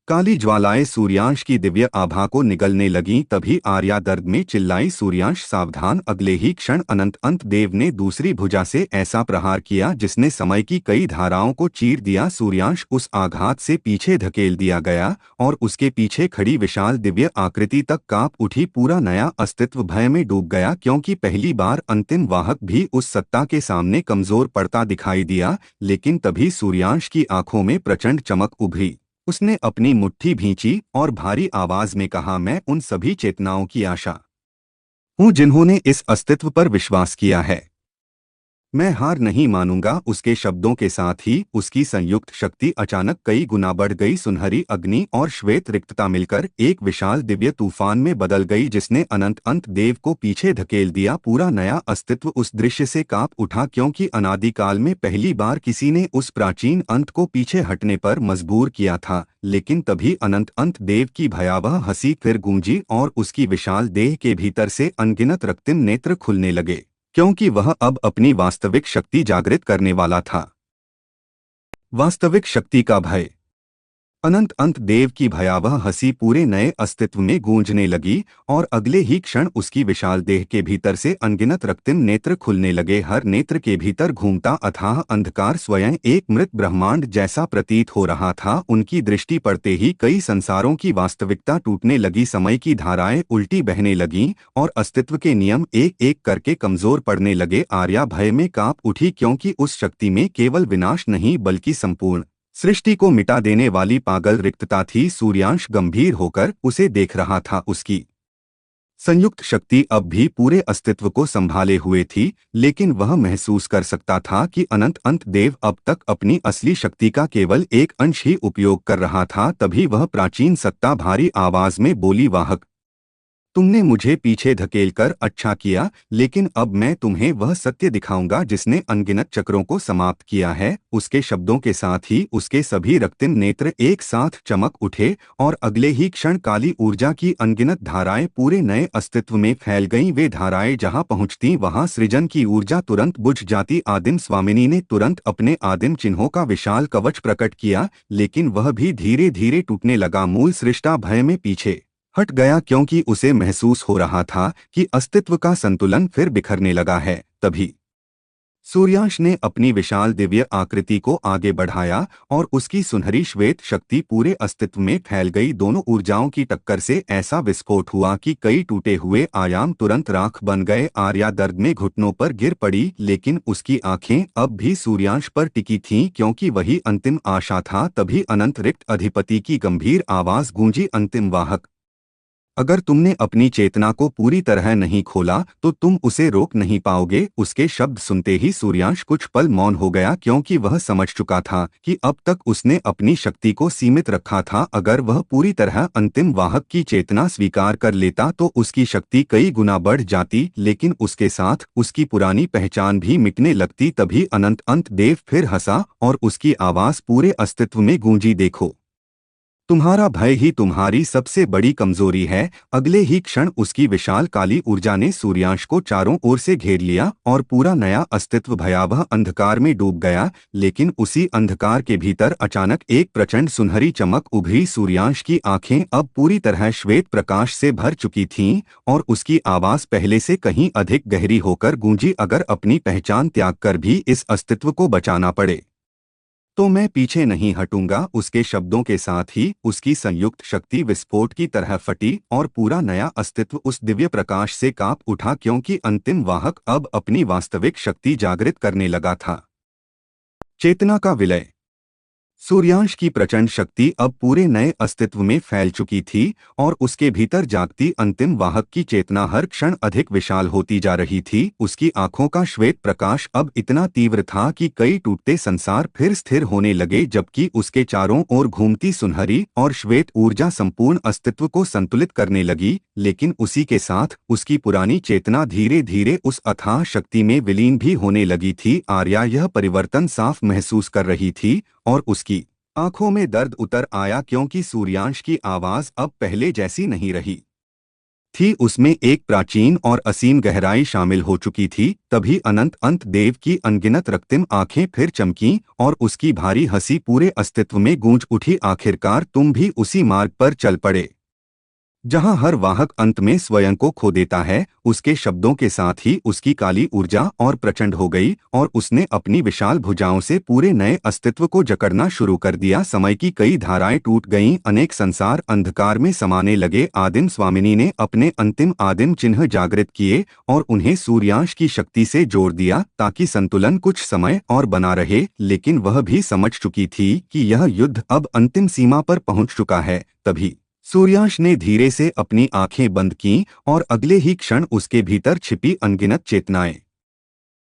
काली ज्वालाएं सूर्यांश की दिव्य आभा को निगलने लगीं। तभी आर्या दर्द में चिल्लाई, सूर्यांश सावधान। अगले ही क्षण अनंत अंत देव ने दूसरी भुजा से ऐसा प्रहार किया जिसने समय की कई धाराओं को चीर दिया। सूर्यांश उस आघात से पीछे धकेल दिया गया और उसके पीछे खड़ी विशाल दिव्य आकृति तक कांप उठी। पूरा नया अस्तित्व भय में डूब गया, क्योंकि पहली बार अंतिम वाहक भी उस सत्ता के सामने कमजोर पड़ता दिखाई दिया। लेकिन तभी सूर्यांश की आंखों में प्रचंड चमक उभरी। उसने अपनी मुट्ठी भींची और भारी आवाज में कहा, मैं उन सभी चेतनाओं की आशा हूं जिन्होंने इस अस्तित्व पर विश्वास किया है। मैं हार नहीं मानूंगा। उसके शब्दों के साथ ही उसकी संयुक्त शक्ति अचानक कई गुना बढ़ गई। सुनहरी अग्नि और श्वेत रिक्तता मिलकर एक विशाल दिव्य तूफान में बदल गई, जिसने अनंत अंत देव को पीछे धकेल दिया। पूरा नया अस्तित्व उस दृश्य से कांप उठा, क्योंकि अनादिकाल में पहली बार किसी ने उस प्राचीन अंत को पीछे हटने पर मजबूर किया था। लेकिन तभी अनंत अंत देव की भयावह हंसी फिर गूंजी और उसकी विशाल देह के भीतर से अनगिनत रक्तिम नेत्र खुलने लगे, क्योंकि वह अब अपनी वास्तविक शक्ति जागृत करने वाला था। वास्तविक शक्ति का भय। अनंत अंत देव की भयावह हंसी पूरे नए अस्तित्व में गूंजने लगी और अगले ही क्षण उसकी विशाल देह के भीतर से अनगिनत रक्तिम नेत्र खुलने लगे। हर नेत्र के भीतर घूमता अथाह अंधकार स्वयं एक मृत ब्रह्मांड जैसा प्रतीत हो रहा था। उनकी दृष्टि पड़ते ही कई संसारों की वास्तविकता टूटने लगी, समय की धाराएं उल्टी बहने लगीं और अस्तित्व के नियम एक एक करके कमजोर पड़ने लगे। आर्या भय में कांप उठी, क्योंकि उस शक्ति में केवल विनाश नहीं बल्कि संपूर्ण सृष्टि को मिटा देने वाली पागल रिक्तता थी। सूर्यांश गंभीर होकर उसे देख रहा था। उसकी संयुक्त शक्ति अब भी पूरे अस्तित्व को संभाले हुए थी, लेकिन वह महसूस कर सकता था कि अनंत अंत देव अब तक अपनी असली शक्ति का केवल एक अंश ही उपयोग कर रहा था। तभी वह प्राचीन सत्ता भारी आवाज में बोली, वाहक, तुमने मुझे पीछे धकेलकर अच्छा किया, लेकिन अब मैं तुम्हें वह सत्य दिखाऊंगा जिसने अनगिनत चक्रों को समाप्त किया है। उसके शब्दों के साथ ही उसके सभी रक्तिम नेत्र एक साथ चमक उठे और अगले ही क्षण काली ऊर्जा की अनगिनत धाराएं पूरे नए अस्तित्व में फैल गईं। वे धाराएं जहां पहुंचती वहां सृजन की ऊर्जा तुरंत बुझ जाती। आदिम स्वामिनी ने तुरंत अपने आदिम चिन्हों का विशाल कवच प्रकट किया, लेकिन वह भी धीरे धीरे टूटने लगा। मूल सृष्टा भय में पीछे हट गया, क्योंकि उसे महसूस हो रहा था कि अस्तित्व का संतुलन फिर बिखरने लगा है। तभी सूर्यांश ने अपनी विशाल दिव्य आकृति को आगे बढ़ाया और उसकी सुनहरी श्वेत शक्ति पूरे अस्तित्व में फैल गई। दोनों ऊर्जाओं की टक्कर से ऐसा विस्फोट हुआ कि कई टूटे हुए आयाम तुरंत राख बन गए। आर्या दर्द में घुटनों पर गिर पड़ी, लेकिन उसकी आंखें अब भी सूर्यांश पर टिकी थीं, क्योंकि वही अंतिम आशा था। तभी अनंत रिक्त अधिपति की गंभीर आवाज गूंजी, अंतिम वाहक, अगर तुमने अपनी चेतना को पूरी तरह नहीं खोला तो तुम उसे रोक नहीं पाओगे। उसके शब्द सुनते ही सूर्यांश कुछ पल मौन हो गया, क्योंकि वह समझ चुका था कि अब तक उसने अपनी शक्ति को सीमित रखा था। अगर वह पूरी तरह अंतिम वाहक की चेतना स्वीकार कर लेता तो उसकी शक्ति कई गुना बढ़ जाती, लेकिन उसके साथ उसकी पुरानी पहचान भी मिटने लगती। तभी अनंत अंत देव फिर हंसा और उसकी आवाज पूरे अस्तित्व में गूंजी, देखो, तुम्हारा भय ही तुम्हारी सबसे बड़ी कमजोरी है। अगले ही क्षण उसकी विशाल काली ऊर्जा ने सूर्यांश को चारों ओर से घेर लिया और पूरा नया अस्तित्व भयावह अंधकार में डूब गया। लेकिन उसी अंधकार के भीतर अचानक एक प्रचंड सुनहरी चमक उभरी। सूर्यांश की आंखें अब पूरी तरह श्वेत प्रकाश से भर चुकी थीं और उसकी आवाज पहले से कहीं अधिक गहरी होकर गूंजी, अगर अपनी पहचान त्याग कर भी इस अस्तित्व को बचाना पड़े तो मैं पीछे नहीं हटूंगा। उसके शब्दों के साथ ही उसकी संयुक्त शक्ति विस्फोट की तरह फटी और पूरा नया अस्तित्व उस दिव्य प्रकाश से कांप उठा, क्योंकि अंतिम वाहक अब अपनी वास्तविक शक्ति जागृत करने लगा था। चेतना का विलय। सूर्यांश की प्रचंड शक्ति अब पूरे नए अस्तित्व में फैल चुकी थी और उसके भीतर जागती अंतिम वाहक की चेतना हर क्षण अधिक विशाल होती जा रही थी। उसकी आंखों का श्वेत प्रकाश अब इतना तीव्र था कि कई टूटते संसार फिर स्थिर होने लगे, जबकि उसके चारों ओर घूमती सुनहरी और श्वेत ऊर्जा संपूर्ण अस्तित्व को संतुलित करने लगी। लेकिन उसी के साथ उसकी पुरानी चेतना धीरे धीरे उस अथाह शक्ति में विलीन भी होने लगी थी। आर्या यह परिवर्तन साफ महसूस कर रही थी और उसकी आंखों में दर्द उतर आया, क्योंकि सूर्यांश की आवाज अब पहले जैसी नहीं रही थी। उसमें एक प्राचीन और असीम गहराई शामिल हो चुकी थी। तभी अंत देव की अनगिनत रक्तिम आंखें फिर चमकीं और उसकी भारी हंसी पूरे अस्तित्व में गूंज उठी। आखिरकार तुम भी उसी मार्ग पर चल पड़े जहां हर वाहक अंत में स्वयं को खो देता है। उसके शब्दों के साथ ही उसकी काली ऊर्जा और प्रचंड हो गई और उसने अपनी विशाल भुजाओं से पूरे नए अस्तित्व को जकड़ना शुरू कर दिया। समय की कई धाराएं टूट गईं, अनेक संसार अंधकार में समाने लगे। आदिम स्वामिनी ने अपने अंतिम आदिम चिन्ह जागृत किए और उन्हें सूर्यांश की शक्ति से जोड़ दिया ताकि संतुलन कुछ समय और बना रहे। लेकिन वह भी समझ चुकी थी कि यह युद्ध अब अंतिम सीमा पर पहुंच चुका है। तभी सूर्यांश ने धीरे से अपनी आंखें बंद कीं और अगले ही क्षण उसके भीतर छिपी अनगिनत चेतनाएं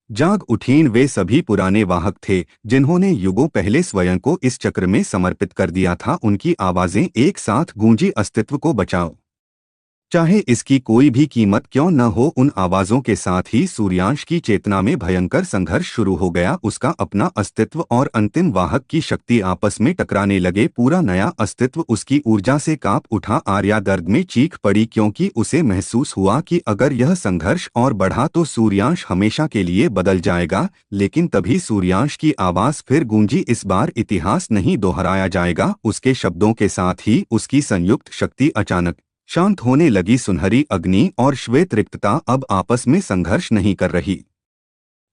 जाग उठीं। वे सभी पुराने वाहक थे जिन्होंने युगों पहले स्वयं को इस चक्र में समर्पित कर दिया था। उनकी आवाजें एक साथ गूंजी, अस्तित्व को बचाओ, चाहे इसकी कोई भी कीमत क्यों न हो। उन आवाजों के साथ ही सूर्यांश की चेतना में भयंकर संघर्ष शुरू हो गया। उसका अपना अस्तित्व और अंतिम वाहक की शक्ति आपस में टकराने लगे। पूरा नया अस्तित्व उसकी ऊर्जा से कांप उठा। आर्या दर्द में चीख पड़ी, क्योंकि उसे महसूस हुआ कि अगर यह संघर्ष और बढ़ा तो सूर्यांश हमेशा के लिए बदल जाएगा। लेकिन तभी सूर्यांश की आवाज फिर गूंजी, इस बार इतिहास नहीं दोहराया जाएगा। उसके शब्दों के साथ ही उसकी संयुक्त शक्ति अचानक शांत होने लगी। सुनहरी अग्नि और श्वेत रिक्तता अब आपस में संघर्ष नहीं कर रही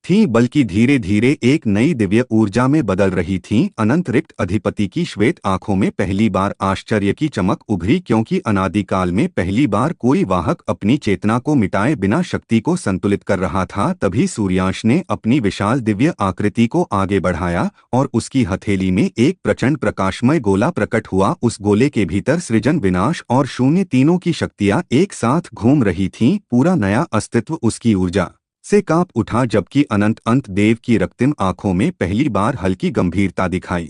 थी, बल्कि धीरे धीरे एक नई दिव्य ऊर्जा में बदल रही थीं। अनंत रिक्त अधिपति की श्वेत आंखों में पहली बार आश्चर्य की चमक उभरी, क्योंकि अनादिकाल में पहली बार कोई वाहक अपनी चेतना को मिटाए बिना शक्ति को संतुलित कर रहा था। तभी सूर्यांश ने अपनी विशाल दिव्य आकृति को आगे बढ़ाया और उसकी हथेली में एक प्रचंड प्रकाशमय गोला प्रकट हुआ। उस गोले के भीतर सृजन, विनाश और शून्य तीनों की शक्तियां एक साथ घूम रही थीं। पूरा नया अस्तित्व उसकी ऊर्जा से कांप उठा, जबकि अंत देव की रक्तिम आंखों में पहली बार हल्की गंभीरता दिखाई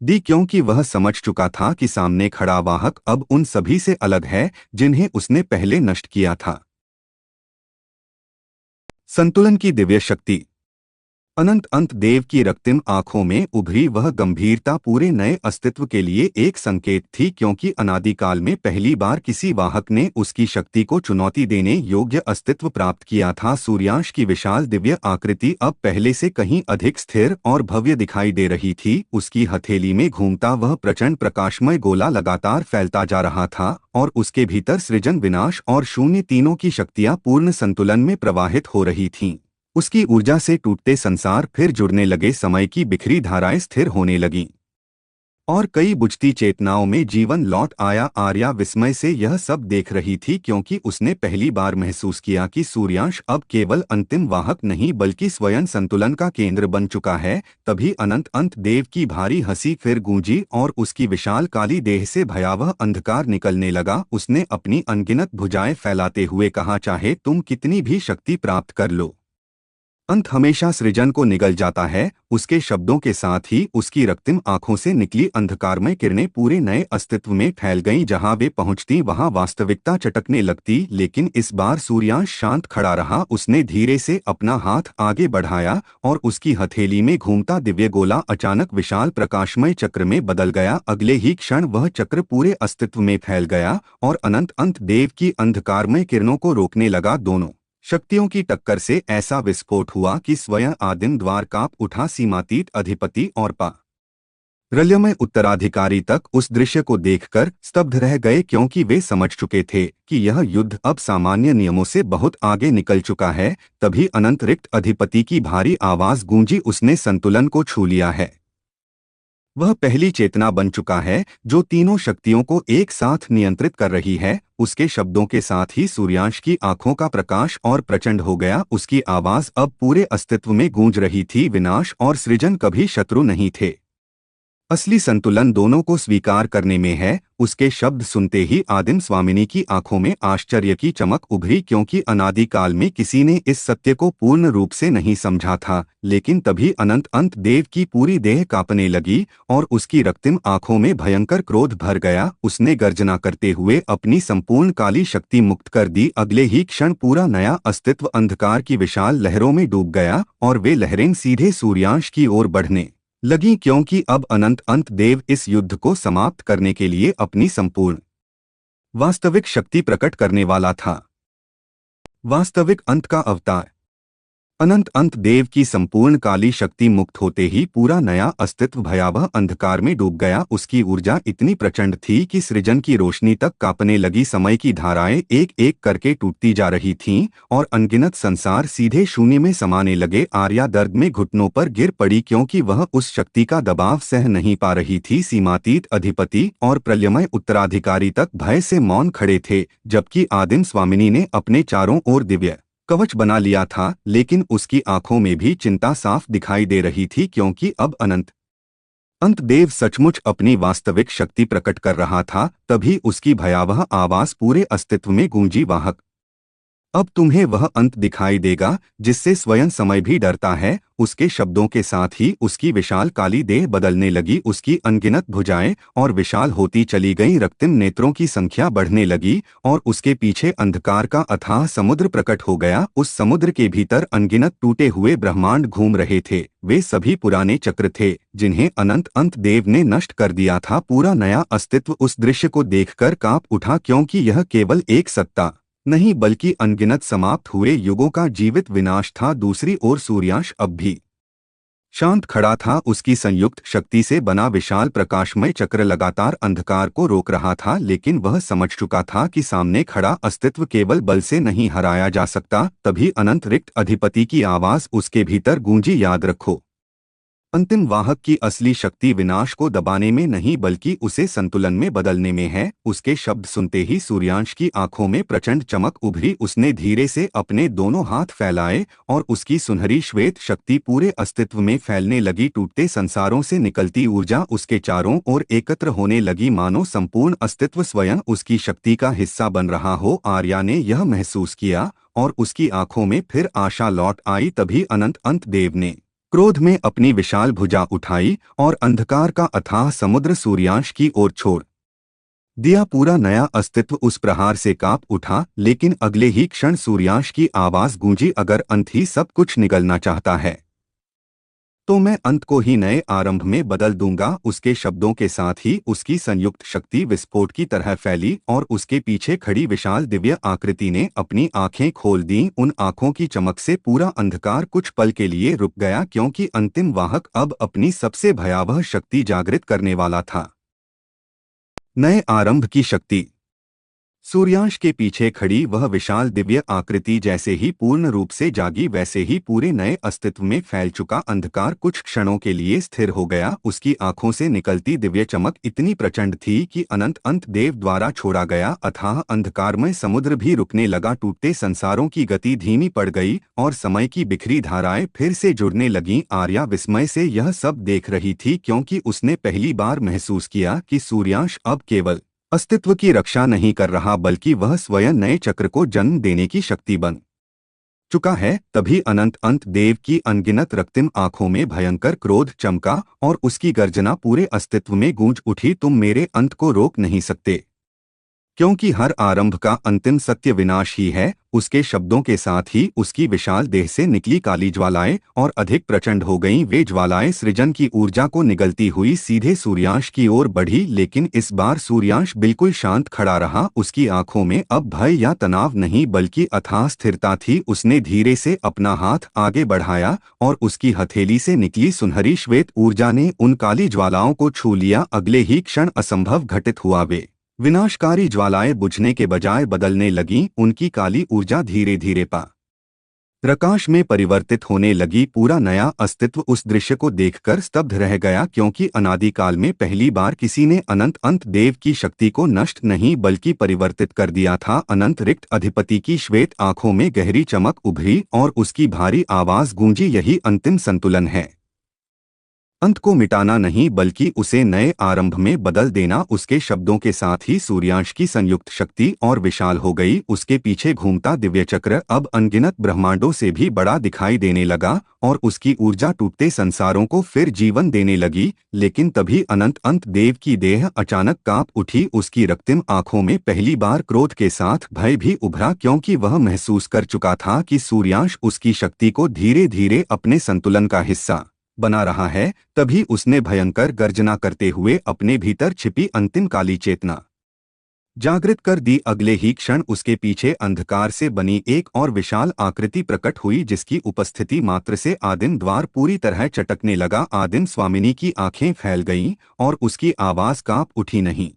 दी, क्योंकि वह समझ चुका था कि सामने खड़ा वाहक अब उन सभी से अलग है जिन्हें उसने पहले नष्ट किया था। संतुलन की दिव्य शक्ति। अंत देव की रक्तिम आंखों में उभरी वह गंभीरता पूरे नए अस्तित्व के लिए एक संकेत थी, क्योंकि अनादिकाल में पहली बार किसी वाहक ने उसकी शक्ति को चुनौती देने योग्य अस्तित्व प्राप्त किया था। सूर्यांश की विशाल दिव्य आकृति अब पहले से कहीं अधिक स्थिर और भव्य दिखाई दे रही थी। उसकी हथेली में घूमता वह प्रचंड प्रकाशमय गोला लगातार फैलता जा रहा था और उसके भीतर सृजन, विनाश और शून्य तीनों की शक्तियां पूर्ण संतुलन में प्रवाहित हो रही थीं। उसकी ऊर्जा से टूटते संसार फिर जुड़ने लगे, समय की बिखरी धाराएं स्थिर होने लगीं और कई बुझती चेतनाओं में जीवन लौट आया। आर्या विस्मय से यह सब देख रही थी, क्योंकि उसने पहली बार महसूस किया कि सूर्यांश अब केवल अंतिम वाहक नहीं बल्कि स्वयं संतुलन का केंद्र बन चुका है। तभी अंत देव की भारी हंसी फिर गूंजी और उसकी विशाल काली देह से भयावह अंधकार निकलने लगा। उसने अपनी अनगिनत भुजाएं फैलाते हुए कहा, चाहे तुम कितनी भी शक्ति प्राप्त कर लो, अंत हमेशा सृजन को निगल जाता है। उसके शब्दों के साथ ही उसकी रक्तिम आंखों से निकली अंधकारमय किरणें पूरे नए अस्तित्व में फैल गईं। जहां वे पहुंचती वहां वास्तविकता चटकने लगती। लेकिन इस बार सूर्यांश शांत खड़ा रहा। उसने धीरे से अपना हाथ आगे बढ़ाया और उसकी हथेली में घूमता दिव्य गोला अचानक विशाल प्रकाशमय चक्र में बदल गया। अगले ही क्षण वह चक्र पूरे अस्तित्व में फैल गया और अंत देव की अंधकारमय किरणों को रोकने लगा। दोनों शक्तियों की टक्कर से ऐसा विस्फोट हुआ कि स्वयं आदिम द्वार कांप उठा। सीमातीत अधिपति और रल्यमय उत्तराधिकारी तक उस दृश्य को देखकर स्तब्ध रह गए, क्योंकि वे समझ चुके थे कि यह युद्ध अब सामान्य नियमों से बहुत आगे निकल चुका है। तभी अनंत रिक्त अधिपति की भारी आवाज गूंजी, उसने संतुलन को छू लिया है। वह पहली चेतना बन चुका है जो तीनों शक्तियों को एक साथ नियंत्रित कर रही है। उसके शब्दों के साथ ही सूर्यांश की आंखों का प्रकाश और प्रचंड हो गया। उसकी आवाज अब पूरे अस्तित्व में गूंज रही थी, विनाश और सृजन कभी शत्रु नहीं थे। असली संतुलन दोनों को स्वीकार करने में है। उसके शब्द सुनते ही आदिम स्वामिनी की आंखों में आश्चर्य की चमक उभरी, क्योंकि अनादिकाल में किसी ने इस सत्य को पूर्ण रूप से नहीं समझा था। लेकिन तभी अंत देव की पूरी देह कांपने लगी और उसकी रक्तिम आंखों में भयंकर क्रोध भर गया। उसने गर्जना करते हुए अपनी संपूर्ण काली शक्ति मुक्त कर दी। अगले ही क्षण पूरा नया अस्तित्व अंधकार की विशाल लहरों में डूब गया और वे लहरें सीधे सूर्यांश की ओर बढ़ने लगी, क्योंकि अब अंत देव इस युद्ध को समाप्त करने के लिए अपनी संपूर्ण वास्तविक शक्ति प्रकट करने वाला था। वास्तविक अंत का अवतार। अंत देव की संपूर्ण काली शक्ति मुक्त होते ही पूरा नया अस्तित्व भयावह अंधकार में डूब गया। उसकी ऊर्जा इतनी प्रचंड थी कि सृजन की रोशनी तक कांपने लगी। समय की धाराएं एक एक करके टूटती जा रही थीं और अनगिनत संसार सीधे शून्य में समाने लगे। आर्या दर्द में घुटनों पर गिर पड़ी, क्योंकि वह उस शक्ति का दबाव सह नहीं पा रही थी। सीमातीत अधिपति और प्रलयमय उत्तराधिकारी तक भय से मौन खड़े थे, जबकि आदिम स्वामिनी ने अपने चारों ओर दिव्य कवच बना लिया था। लेकिन उसकी आंखों में भी चिंता साफ दिखाई दे रही थी, क्योंकि अब अंत देव सचमुच अपनी वास्तविक शक्ति प्रकट कर रहा था। तभी उसकी भयावह आवाज पूरे अस्तित्व में गूंजी, वाहक, अब तुम्हें वह अंत दिखाई देगा जिससे स्वयं समय भी डरता है। उसके शब्दों के साथ ही उसकी विशाल काली देह बदलने लगी। उसकी अनगिनत भुजाएं और विशाल होती चली गईं, रक्तिम नेत्रों की संख्या बढ़ने लगी और उसके पीछे अंधकार का अथाह समुद्र प्रकट हो गया। उस समुद्र के भीतर अनगिनत टूटे हुए ब्रह्मांड घूम रहे थे। वे सभी पुराने चक्र थे जिन्हें अंत देव ने नष्ट कर दिया था। पूरा नया अस्तित्व उस दृश्य को देखकर कांप उठा, क्योंकि यह केवल एक सत्ता नहीं बल्कि अनगिनत समाप्त हुए युगों का जीवित विनाश था। दूसरी ओर सूर्यांश अब भी शांत खड़ा था। उसकी संयुक्त शक्ति से बना विशाल प्रकाशमय चक्र लगातार अंधकार को रोक रहा था, लेकिन वह समझ चुका था कि सामने खड़ा अस्तित्व केवल बल से नहीं हराया जा सकता। तभी अनंत रिक्त अधिपति की आवाज उसके भीतर गूंजी, याद रखो, अंतिम वाहक की असली शक्ति विनाश को दबाने में नहीं बल्कि उसे संतुलन में बदलने में है। उसके शब्द सुनते ही सूर्यांश की आंखों में प्रचंड चमक उभरी। उसने धीरे से अपने दोनों हाथ फैलाए और उसकी सुनहरी श्वेत शक्ति पूरे अस्तित्व में फैलने लगी। टूटते संसारों से निकलती ऊर्जा उसके चारों ओर एकत्र होने लगी, मानो संपूर्ण अस्तित्व स्वयं उसकी शक्ति का हिस्सा बन रहा हो। आर्या ने यह महसूस किया और उसकी आंखों में फिर आशा लौट आई। तभी अंत देव ने क्रोध में अपनी विशाल भुजा उठाई और अंधकार का अथाह समुद्र सूर्यांश की ओर छोड़ दिया। पूरा नया अस्तित्व उस प्रहार से कांप उठा, लेकिन अगले ही क्षण सूर्यांश की आवाज गूंजी, अगर अंत ही सब कुछ निगलना चाहता है तो मैं अंत को ही नए आरंभ में बदल दूंगा। उसके शब्दों के साथ ही उसकी संयुक्त शक्ति विस्फोट की तरह फैली और उसके पीछे खड़ी विशाल दिव्य आकृति ने अपनी आंखें खोल दीं। उन आंखों की चमक से पूरा अंधकार कुछ पल के लिए रुक गया, क्योंकि अंतिम वाहक अब अपनी सबसे भयावह शक्ति जागृत करने वाला था। नए आरंभ की शक्ति। सूर्यांश के पीछे खड़ी वह विशाल दिव्य आकृति जैसे ही पूर्ण रूप से जागी, वैसे ही पूरे नए अस्तित्व में फैल चुका अंधकार कुछ क्षणों के लिए स्थिर हो गया। उसकी आंखों से निकलती दिव्य चमक इतनी प्रचंड थी कि अंत देव द्वारा छोड़ा गया अथाह अंधकारमय समुद्र भी रुकने लगा। टूटते संसारों की गति धीमी पड़ गई और समय की बिखरी धाराएं फिर से जुड़ने लगीं। आर्या विस्मय से यह सब देख रही थी, क्योंकि उसने पहली बार महसूस किया कि सूर्यांश अब केवल अस्तित्व की रक्षा नहीं कर रहा बल्कि वह स्वयं नए चक्र को जन्म देने की शक्ति बन चुका है। तभी अंत देव की अनगिनत रक्तिम आंखों में भयंकर क्रोध चमका और उसकी गर्जना पूरे अस्तित्व में गूंज उठी, तुम मेरे अंत को रोक नहीं सकते, क्योंकि हर आरंभ का अंतिम सत्य विनाश ही है। उसके शब्दों के साथ ही उसकी विशाल देह से निकली काली ज्वालाएं और अधिक प्रचंड हो गईं। वे ज्वालाएं सृजन की ऊर्जा को निगलती हुई सीधे सूर्यांश की ओर बढ़ी, लेकिन इस बार सूर्यांश बिल्कुल शांत खड़ा रहा। उसकी आंखों में अब भय या तनाव नहीं बल्कि अथाह स्थिरता थी। उसने धीरे से अपना हाथ आगे बढ़ाया और उसकी हथेली से निकली सुनहरी श्वेत ऊर्जा ने उन काली ज्वालाओं को छू लिया। अगले ही क्षण असंभव घटित हुआ, वे विनाशकारी ज्वालाएं बुझने के बजाय बदलने लगीं। उनकी काली ऊर्जा धीरे धीरे प्रकाश में परिवर्तित होने लगी। पूरा नया अस्तित्व उस दृश्य को देखकर स्तब्ध रह गया, क्योंकि अनादिकाल में पहली बार किसी ने अंत देव की शक्ति को नष्ट नहीं बल्कि परिवर्तित कर दिया था। अनंत रिक्त अधिपति की श्वेत आंखों में गहरी चमक उभरी और उसकी भारी आवाज गूंजी, यही अंतिम संतुलन है। अंत को मिटाना नहीं बल्कि उसे नए आरंभ में बदल देना। उसके शब्दों के साथ ही सूर्यांश की संयुक्त शक्ति और विशाल हो गई। उसके पीछे घूमता दिव्य चक्र अब अनगिनत ब्रह्मांडों से भी बड़ा दिखाई देने लगा और उसकी ऊर्जा टूटते संसारों को फिर जीवन देने लगी। लेकिन तभी अनंत अंत देव की देह अचानक कांप उठी। उसकी रक्तिम आंखों में पहली बार क्रोध के साथ भय भी उभरा, क्योंकि वह महसूस कर चुका था कि सूर्यांश उसकी शक्ति को धीरे धीरे अपने संतुलन का हिस्सा बना रहा है। तभी उसने भयंकर गर्जना करते हुए अपने भीतर छिपी अंतिम काली चेतना जागृत कर दी। अगले ही क्षण उसके पीछे अंधकार से बनी एक और विशाल आकृति प्रकट हुई, जिसकी उपस्थिति मात्र से आदिम द्वार पूरी तरह चटकने लगा। आदिम स्वामिनी की आंखें फैल गईं और उसकी आवाज कांप उठी। नहीं,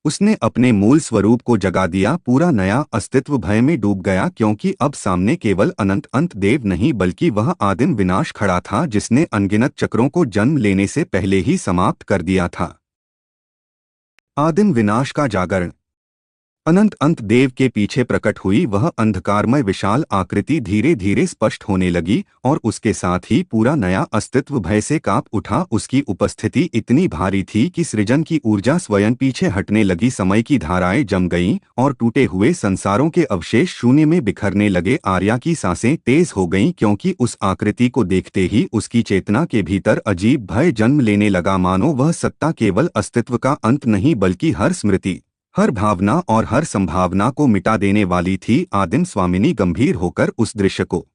उसने अपने मूल स्वरूप को जगा दिया। पूरा नया अस्तित्व भय में डूब गया, क्योंकि अब सामने केवल अनंत अंत देव नहीं बल्कि वह आदिम विनाश खड़ा था, जिसने अनगिनत चक्रों को जन्म लेने से पहले ही समाप्त कर दिया था। आदिम विनाश का जागरण। अनंत अंत देव के पीछे प्रकट हुई वह अंधकारमय विशाल आकृति धीरे धीरे स्पष्ट होने लगी और उसके साथ ही पूरा नया अस्तित्व भय से कांप उठा। उसकी उपस्थिति इतनी भारी थी कि सृजन की ऊर्जा स्वयं पीछे हटने लगी। समय की धाराएं जम गईं और टूटे हुए संसारों के अवशेष शून्य में बिखरने लगे। आर्या की सांसें तेज हो गईं, क्योंकि उस आकृति को देखते ही उसकी चेतना के भीतर अजीब भय जन्म लेने लगा, मानो वह सत्ता केवल अस्तित्व का अंत नहीं बल्कि हर स्मृति, हर भावना और हर संभावना को मिटा देने वाली थी। आदिम स्वामिनी गंभीर होकर उस दृश्य को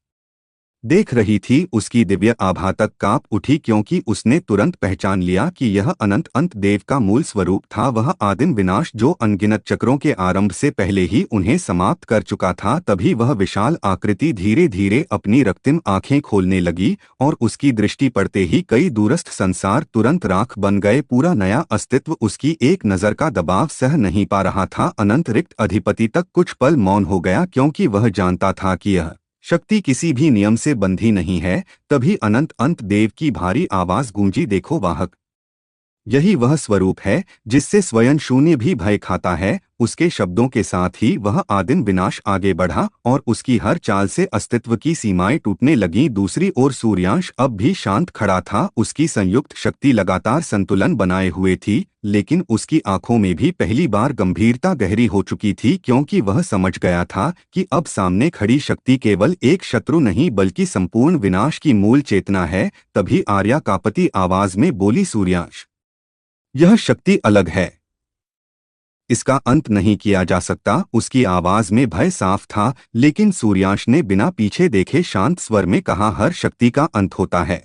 देख रही थी। उसकी दिव्य आभा तक कांप उठी, क्योंकि उसने तुरंत पहचान लिया कि यह अनंत अंत देव का मूल स्वरूप था। वह आदिम विनाश जो अनगिनत चक्रों के आरंभ से पहले ही उन्हें समाप्त कर चुका था। तभी वह विशाल आकृति धीरे धीरे अपनी रक्तिम आंखें खोलने लगी और उसकी दृष्टि पड़ते ही कई दूरस्थ संसार तुरंत राख बन गए। पूरा नया अस्तित्व उसकी एक नजर का दबाव सह नहीं पा रहा था। अनंत रिक्त अधिपति तक कुछ पल मौन हो गया, क्योंकि वह जानता था कि यह शक्ति किसी भी नियम से बंधी नहीं है। तभी अनंत अंत देव की भारी आवाज गूंजी, देखो वाहक, यही वह स्वरूप है जिससे स्वयं शून्य भी भय खाता है। उसके शब्दों के साथ ही वह आदिम विनाश आगे बढ़ा और उसकी हर चाल से अस्तित्व की सीमाएं टूटने लगीं। दूसरी ओर सूर्यांश अब भी शांत खड़ा था। उसकी संयुक्त शक्ति लगातार संतुलन बनाए हुए थी, लेकिन उसकी आंखों में भी पहली बार गंभीरता गहरी हो चुकी थी, क्योंकि वह समझ गया था कि अब सामने खड़ी शक्ति केवल एक शत्रु नहीं बल्कि संपूर्ण विनाश की मूल चेतना है। तभी आर्या कांपती आवाज में बोली, सूर्यांश, यह शक्ति अलग है, इसका अंत नहीं किया जा सकता। उसकी आवाज में भय साफ था, लेकिन सूर्यांश ने बिना पीछे देखे शांत स्वर में कहा, हर शक्ति का अंत होता है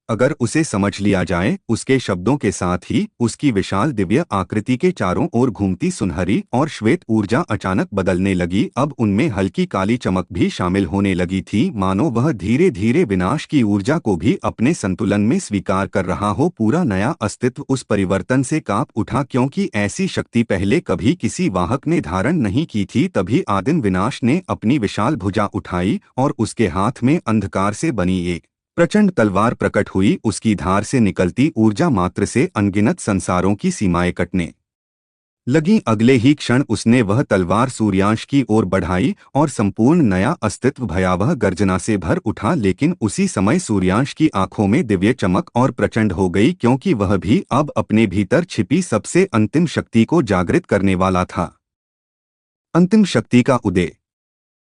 अगर उसे समझ लिया जाए। उसके शब्दों के साथ ही उसकी विशाल दिव्य आकृति के चारों ओर घूमती सुनहरी और श्वेत ऊर्जा अचानक बदलने लगी। अब उनमें हल्की काली चमक भी शामिल होने लगी थी, मानो वह धीरे धीरे विनाश की ऊर्जा को भी अपने संतुलन में स्वीकार कर रहा हो। पूरा नया अस्तित्व उस परिवर्तन से कांप उठा, क्योंकि ऐसी शक्ति पहले कभी किसी वाहक ने धारण नहीं की थी। तभी आदिम विनाश ने अपनी विशाल भुजा उठाई और उसके हाथ में अंधकार से बनी एक प्रचंड तलवार प्रकट हुई। उसकी धार से निकलती ऊर्जा मात्र से अनगिनत संसारों की सीमाएं कटने लगी। अगले ही क्षण उसने वह तलवार सूर्यांश की ओर बढ़ाई और संपूर्ण नया अस्तित्व भयावह गर्जना से भर उठा। लेकिन उसी समय सूर्यांश की आंखों में दिव्य चमक और प्रचंड हो गई, क्योंकि वह भी अब अपने भीतर छिपी सबसे अंतिम शक्ति को जागृत करने वाला था। अंतिम शक्ति का उदय।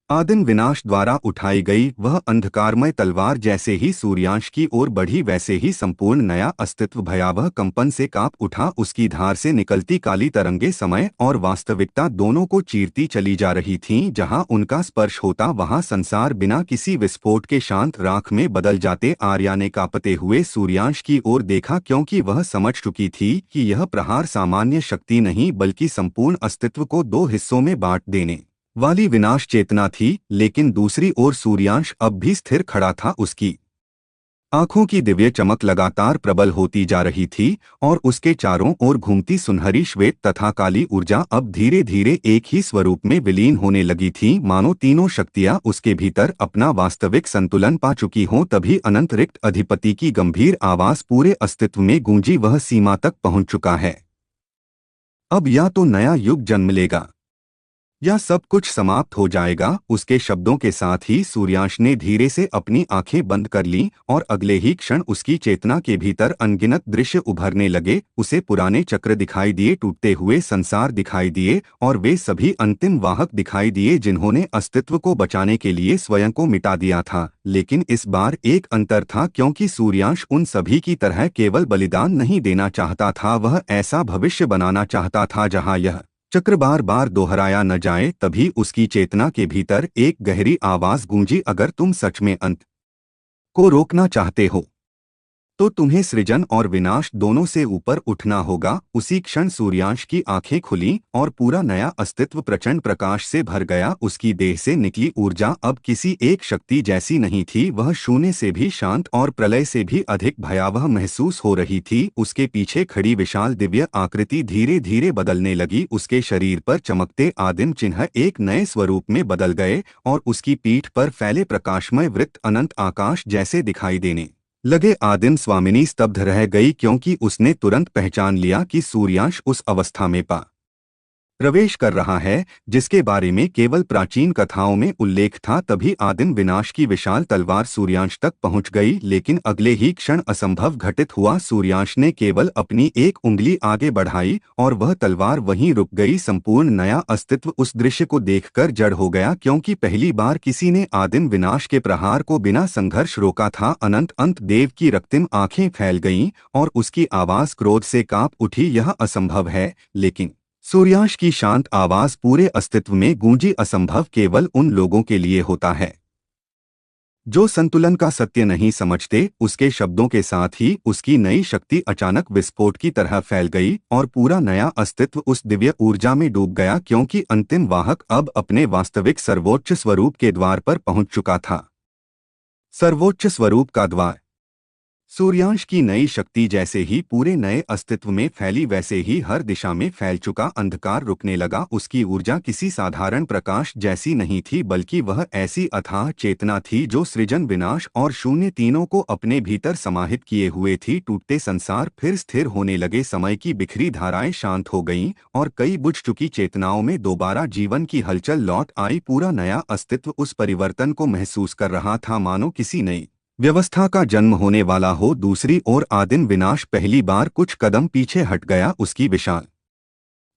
आदिम विनाश द्वारा उठाई गई वह अंधकारमय तलवार जैसे ही सूर्यांश की ओर बढ़ी, वैसे ही संपूर्ण नया अस्तित्व भयावह कंपन से कांप उठा। उसकी धार से निकलती काली तरंगे समय और वास्तविकता दोनों को चीरती चली जा रही थीं। जहां उनका स्पर्श होता वहां संसार बिना किसी विस्फोट के शांत राख में बदल जाते। आर्या ने कांपते हुए सूर्यांश की ओर देखा, क्योंकि वह समझ चुकी थी कि यह प्रहार सामान्य शक्ति नहीं बल्कि संपूर्ण अस्तित्व को दो हिस्सों में बांट देने वाली विनाश चेतना थी। लेकिन दूसरी ओर सूर्यांश अब भी स्थिर खड़ा था। उसकी आंखों की दिव्य चमक लगातार प्रबल होती जा रही थी और उसके चारों ओर घूमती सुनहरी श्वेत तथा काली ऊर्जा अब धीरे धीरे एक ही स्वरूप में विलीन होने लगी थी, मानो तीनों शक्तियां उसके भीतर अपना वास्तविक संतुलन पा चुकी हों। तभी अनंत रिक्त अधिपति की गंभीर आवाज पूरे अस्तित्व में गूंजी, वह सीमा तक पहुंच चुका है, अब या तो नया युग जन्म लेगा यह सब कुछ समाप्त हो जाएगा। उसके शब्दों के साथ ही सूर्यांश ने धीरे से अपनी आंखें बंद कर लीं और अगले ही क्षण उसकी चेतना के भीतर अनगिनत दृश्य उभरने लगे। उसे पुराने चक्र दिखाई दिए, टूटते हुए संसार दिखाई दिए और वे सभी अंतिम वाहक दिखाई दिए जिन्होंने अस्तित्व को बचाने के लिए स्वयं को मिटा दिया था। लेकिन इस बार एक अंतर था, क्योंकि सूर्यांश उन सभी की तरह केवल बलिदान नहीं देना चाहता था, वह ऐसा भविष्य बनाना चाहता था जहां यह चक्र बार बार दोहराया न जाए। तभी उसकी चेतना के भीतर एक गहरी आवाज गूंजी, अगर तुम सच में अंत को रोकना चाहते हो तो तुम्हें सृजन और विनाश दोनों से ऊपर उठना होगा। उसी क्षण सूर्यांश की आंखें खुलीं और पूरा नया अस्तित्व प्रचंड प्रकाश से भर गया। उसकी देह से निकली ऊर्जा अब किसी एक शक्ति जैसी नहीं थी, वह शून्य से भी शांत और प्रलय से भी अधिक भयावह महसूस हो रही थी। उसके पीछे खड़ी विशाल दिव्य आकृति धीरे धीरे बदलने लगी। उसके शरीर पर चमकते आदिम चिन्ह एक नए स्वरूप में बदल गए और उसकी पीठ पर फैले प्रकाशमय वृत्त अनंत आकाश जैसे दिखाई देने लगे। आदिम स्वामिनी स्तब्ध रह गई, क्योंकि उसने तुरंत पहचान लिया कि सूर्यांश उस अवस्था में प्रवेश कर रहा है जिसके बारे में केवल प्राचीन कथाओं में उल्लेख था। तभी आदिम विनाश की विशाल तलवार सूर्यांश तक पहुंच गई, लेकिन अगले ही क्षण असंभव घटित हुआ। सूर्यांश ने केवल अपनी एक उंगली आगे बढ़ाई और वह तलवार वहीं रुक गई। संपूर्ण नया अस्तित्व उस दृश्य को देखकर जड़ हो गया, क्योंकि पहली बार किसी ने आदिम विनाश के प्रहार को बिना संघर्ष रोका था। अनंत अंत देव की रक्तिम आंखें फैल गईं और उसकी आवाज क्रोध से कांप उठी, यह असंभव है। लेकिन सूर्यांश की शांत आवाज पूरे अस्तित्व में गूंजी, असंभव केवल उन लोगों के लिए होता है जो संतुलन का सत्य नहीं समझते। उसके शब्दों के साथ ही उसकी नई शक्ति अचानक विस्फोट की तरह फैल गई और पूरा नया अस्तित्व उस दिव्य ऊर्जा में डूब गया, क्योंकि अंतिम वाहक अब अपने वास्तविक सर्वोच्च स्वरूप के द्वार पर पहुंच चुका था। सर्वोच्च स्वरूप का द्वार। सूर्यांश की नई शक्ति जैसे ही पूरे नए अस्तित्व में फैली, वैसे ही हर दिशा में फैल चुका अंधकार रुकने लगा। उसकी ऊर्जा किसी साधारण प्रकाश जैसी नहीं थी, बल्कि वह ऐसी अथाह चेतना थी जो सृजन, विनाश और शून्य तीनों को अपने भीतर समाहित किए हुए थी। टूटते संसार फिर स्थिर होने लगे, समय की बिखरी धाराएं शांत हो गईं और कई बुझ चुकी चेतनाओं में दोबारा जीवन की हलचल लौट आई। पूरा नया अस्तित्व उस परिवर्तन को महसूस कर रहा था, मानो किसी नई व्यवस्था का जन्म होने वाला हो। दूसरी ओर आदिम विनाश पहली बार कुछ कदम पीछे हट गया। उसकी विशाल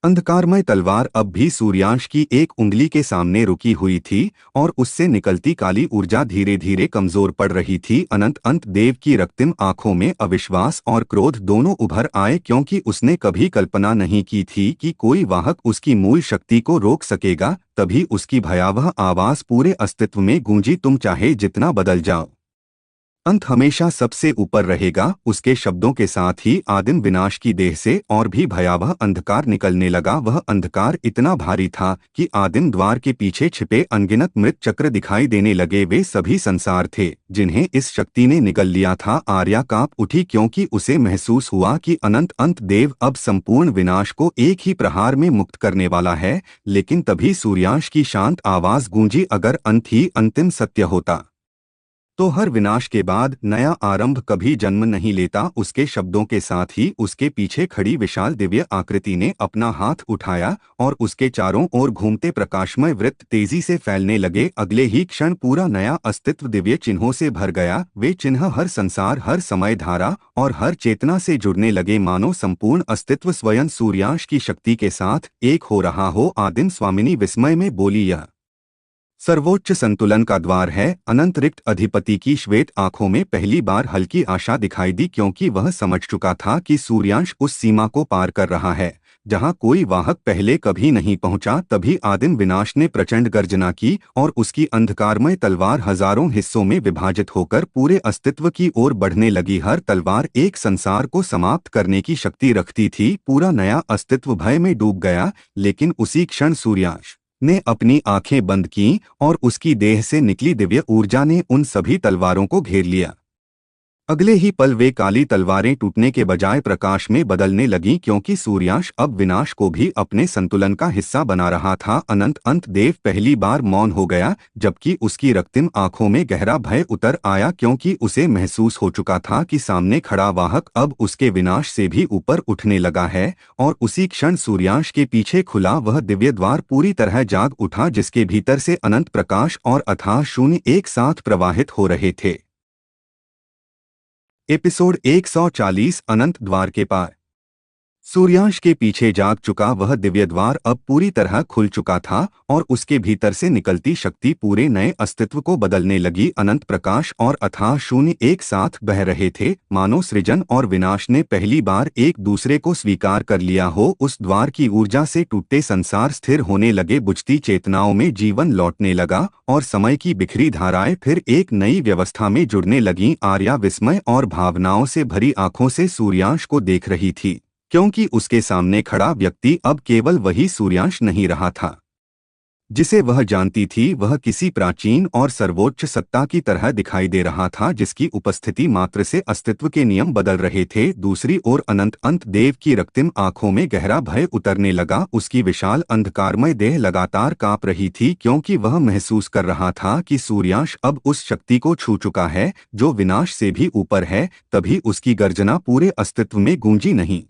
अंधकारमय तलवार अब भी सूर्यांश की एक उंगली के सामने रुकी हुई थी और उससे निकलती काली ऊर्जा धीरे धीरे कमजोर पड़ रही थी। अनंत अंत देव की रक्तिम आंखों में अविश्वास और क्रोध दोनों उभर आए, क्योंकि उसने कभी कल्पना नहीं की थी कि कोई वाहक उसकी मूल शक्ति को रोक सकेगा। तभी उसकी भयावह आवाज पूरे अस्तित्व में गूंजी, तुम चाहे जितना बदल जाओ, अंत हमेशा सबसे ऊपर रहेगा। उसके शब्दों के साथ ही आदिम विनाश की देह से और भी भयावह अंधकार निकलने लगा। वह अंधकार इतना भारी था कि आदिम द्वार के पीछे छिपे अनगिनत मृत चक्र दिखाई देने लगे। वे सभी संसार थे जिन्हें इस शक्ति ने निगल लिया था। आर्या कांप उठी, क्योंकि उसे महसूस हुआ कि अनंत अंत देव अब संपूर्ण विनाश को एक ही प्रहार में मुक्त करने वाला है। लेकिन तभी सूर्यांश की शांत आवाज गूंजी, अगर अंत ही अंतिम सत्य होता तो हर विनाश के बाद नया आरंभ कभी जन्म नहीं लेता। उसके शब्दों के साथ ही उसके पीछे खड़ी विशाल दिव्य आकृति ने अपना हाथ उठाया और उसके चारों ओर घूमते प्रकाशमय वृत्त तेजी से फैलने लगे। अगले ही क्षण पूरा नया अस्तित्व दिव्य चिन्हों से भर गया। वे चिन्ह हर संसार, हर समय धारा और हर चेतना से जुड़ने लगे, मानो संपूर्ण अस्तित्व स्वयं सूर्यांश की शक्ति के साथ एक हो रहा हो। आदिम स्वामिनी विस्मय में बोली, यह सर्वोच्च संतुलन का द्वार है। अनंत रिक्त अधिपति की श्वेत आंखों में पहली बार हल्की आशा दिखाई दी, क्योंकि वह समझ चुका था कि सूर्यांश उस सीमा को पार कर रहा है जहां कोई वाहक पहले कभी नहीं पहुंचा। तभी आदिम विनाश ने प्रचंड गर्जना की और उसकी अंधकारमय तलवार हजारों हिस्सों में विभाजित होकर पूरे अस्तित्व की ओर बढ़ने लगी। हर तलवार एक संसार को समाप्त करने की शक्ति रखती थी। पूरा नया अस्तित्व भय में डूब गया, लेकिन उसी क्षण सूर्यांश ने अपनी आंखें बंद कीं और उसकी देह से निकली दिव्य ऊर्जा ने उन सभी तलवारों को घेर लिया। अगले ही पल वे काली तलवारें टूटने के बजाय प्रकाश में बदलने लगीं क्योंकि सूर्यांश अब विनाश को भी अपने संतुलन का हिस्सा बना रहा था। अनंत अंत देव पहली बार मौन हो गया, जबकि उसकी रक्तिम आंखों में गहरा भय उतर आया क्योंकि उसे महसूस हो चुका था कि सामने खड़ा वाहक अब उसके विनाश से भी ऊपर उठने लगा है। और उसी क्षण सूर्यांश के पीछे खुला वह दिव्य द्वार पूरी तरह जाग उठा, जिसके भीतर से अनंत प्रकाश और अथाह शून्य एक साथ प्रवाहित हो रहे थे। एपिसोड 140 अनंत द्वार के पार। सूर्यांश के पीछे जाग चुका वह दिव्य द्वार अब पूरी तरह खुल चुका था और उसके भीतर से निकलती शक्ति पूरे नए अस्तित्व को बदलने लगी। अनंत प्रकाश और अथाह शून्य एक साथ बह रहे थे, मानो सृजन और विनाश ने पहली बार एक दूसरे को स्वीकार कर लिया हो। उस द्वार की ऊर्जा से टूटे संसार स्थिर होने लगे, बुझती चेतनाओं में जीवन लौटने लगा और समय की बिखरी धाराएं फिर एक नई व्यवस्था में जुड़ने लगीं। आर्या विस्मय और भावनाओं से भरी आंखों से सूर्यांश को देख रही थी, क्योंकि उसके सामने खड़ा व्यक्ति अब केवल वही सूर्यांश नहीं रहा था जिसे वह जानती थी। वह किसी प्राचीन और सर्वोच्च सत्ता की तरह दिखाई दे रहा था, जिसकी उपस्थिति मात्र से अस्तित्व के नियम बदल रहे थे। दूसरी ओर अनंत अंत देव की रक्तिम आंखों में गहरा भय उतरने लगा। उसकी विशाल अंधकारमय देह लगातार कांप रही थी, क्योंकि वह महसूस कर रहा था कि सूर्यांश अब उस शक्ति को छू चुका है जो विनाश से भी ऊपर है। तभी उसकी गर्जना पूरे अस्तित्व में गूंजी, नहीं,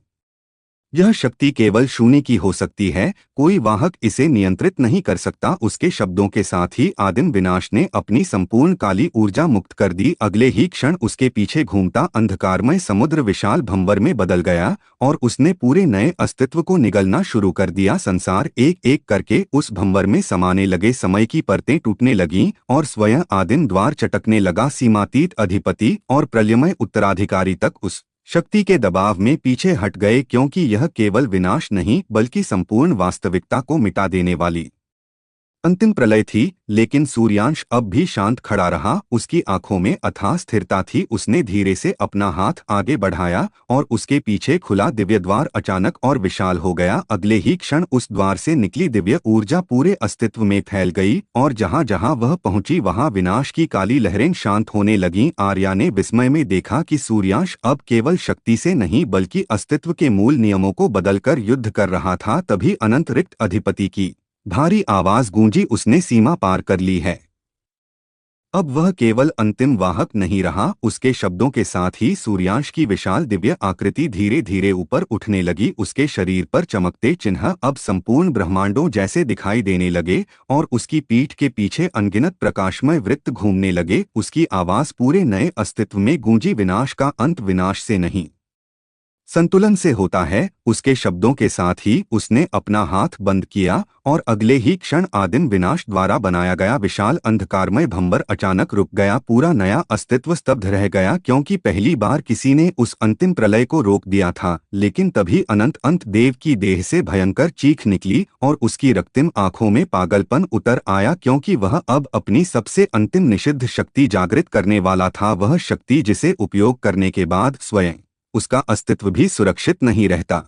यह शक्ति केवल शून्य की हो सकती है, कोई वाहक इसे नियंत्रित नहीं कर सकता। उसके शब्दों के साथ ही आदिम विनाश ने अपनी संपूर्ण काली ऊर्जा मुक्त कर दी। अगले ही क्षण उसके पीछे घूमता अंधकारमय समुद्र विशाल भंवर में बदल गया और उसने पूरे नए अस्तित्व को निगलना शुरू कर दिया। संसार एक एक करके उस भंवर में समाने लगे, समय की परतें टूटने लगीं और स्वयं आदिम द्वार चटकने लगा। सीमातीत अधिपति और प्रलयमय उत्तराधिकारी तक उस शक्ति के दबाव में पीछे हट गए, क्योंकि यह केवल विनाश नहीं बल्कि संपूर्ण वास्तविकता को मिटा देने वाली अंतिम प्रलय थी। लेकिन सूर्यांश अब भी शांत खड़ा रहा, उसकी आंखों में अथाह स्थिरता थी। उसने धीरे से अपना हाथ आगे बढ़ाया और उसके पीछे खुला दिव्य द्वार अचानक और विशाल हो गया। अगले ही क्षण उस द्वार से निकली दिव्य ऊर्जा पूरे अस्तित्व में फैल गई और जहां जहां वह पहुंची वहां विनाश की काली लहरें शांत होने लगीं। आर्या ने विस्मय में देखा कि सूर्यांश अब केवल शक्ति से नहीं बल्कि अस्तित्व के मूल नियमों को बदलकर युद्ध कर रहा था। तभी अनंत रिक्त अधिपति की भारी आवाज गूंजी, उसने सीमा पार कर ली है। अब वह केवल अंतिम वाहक नहीं रहा। उसके शब्दों के साथ ही सूर्यांश की विशाल दिव्य आकृति धीरे धीरे ऊपर उठने लगी। उसके शरीर पर चमकते चिन्ह अब संपूर्ण ब्रह्मांडों जैसे दिखाई देने लगे और उसकी पीठ के पीछे अनगिनत प्रकाशमय वृत्त घूमने लगे। उसकी आवाज पूरे नए अस्तित्व में गूंजी, विनाश का अंत विनाश से नहीं, संतुलन से होता है। उसके शब्दों के साथ ही उसने अपना हाथ बंद किया और अगले ही क्षण आदिम विनाश द्वारा बनाया गया विशाल अंधकारमय भंवर अचानक रुक गया। पूरा नया अस्तित्व स्तब्ध रह गया, क्योंकि पहली बार किसी ने उस अंतिम प्रलय को रोक दिया था। लेकिन तभी अनंत अंत देव की देह से भयंकर चीख निकली और उसकी रक्तिम आंखों में पागलपन उतर आया, क्योंकि वह अब अपनी सबसे अंतिम निषिद्ध शक्ति जागृत करने वाला था। वह शक्ति जिसे उपयोग करने के बाद स्वयं उसका अस्तित्व भी सुरक्षित नहीं रहता।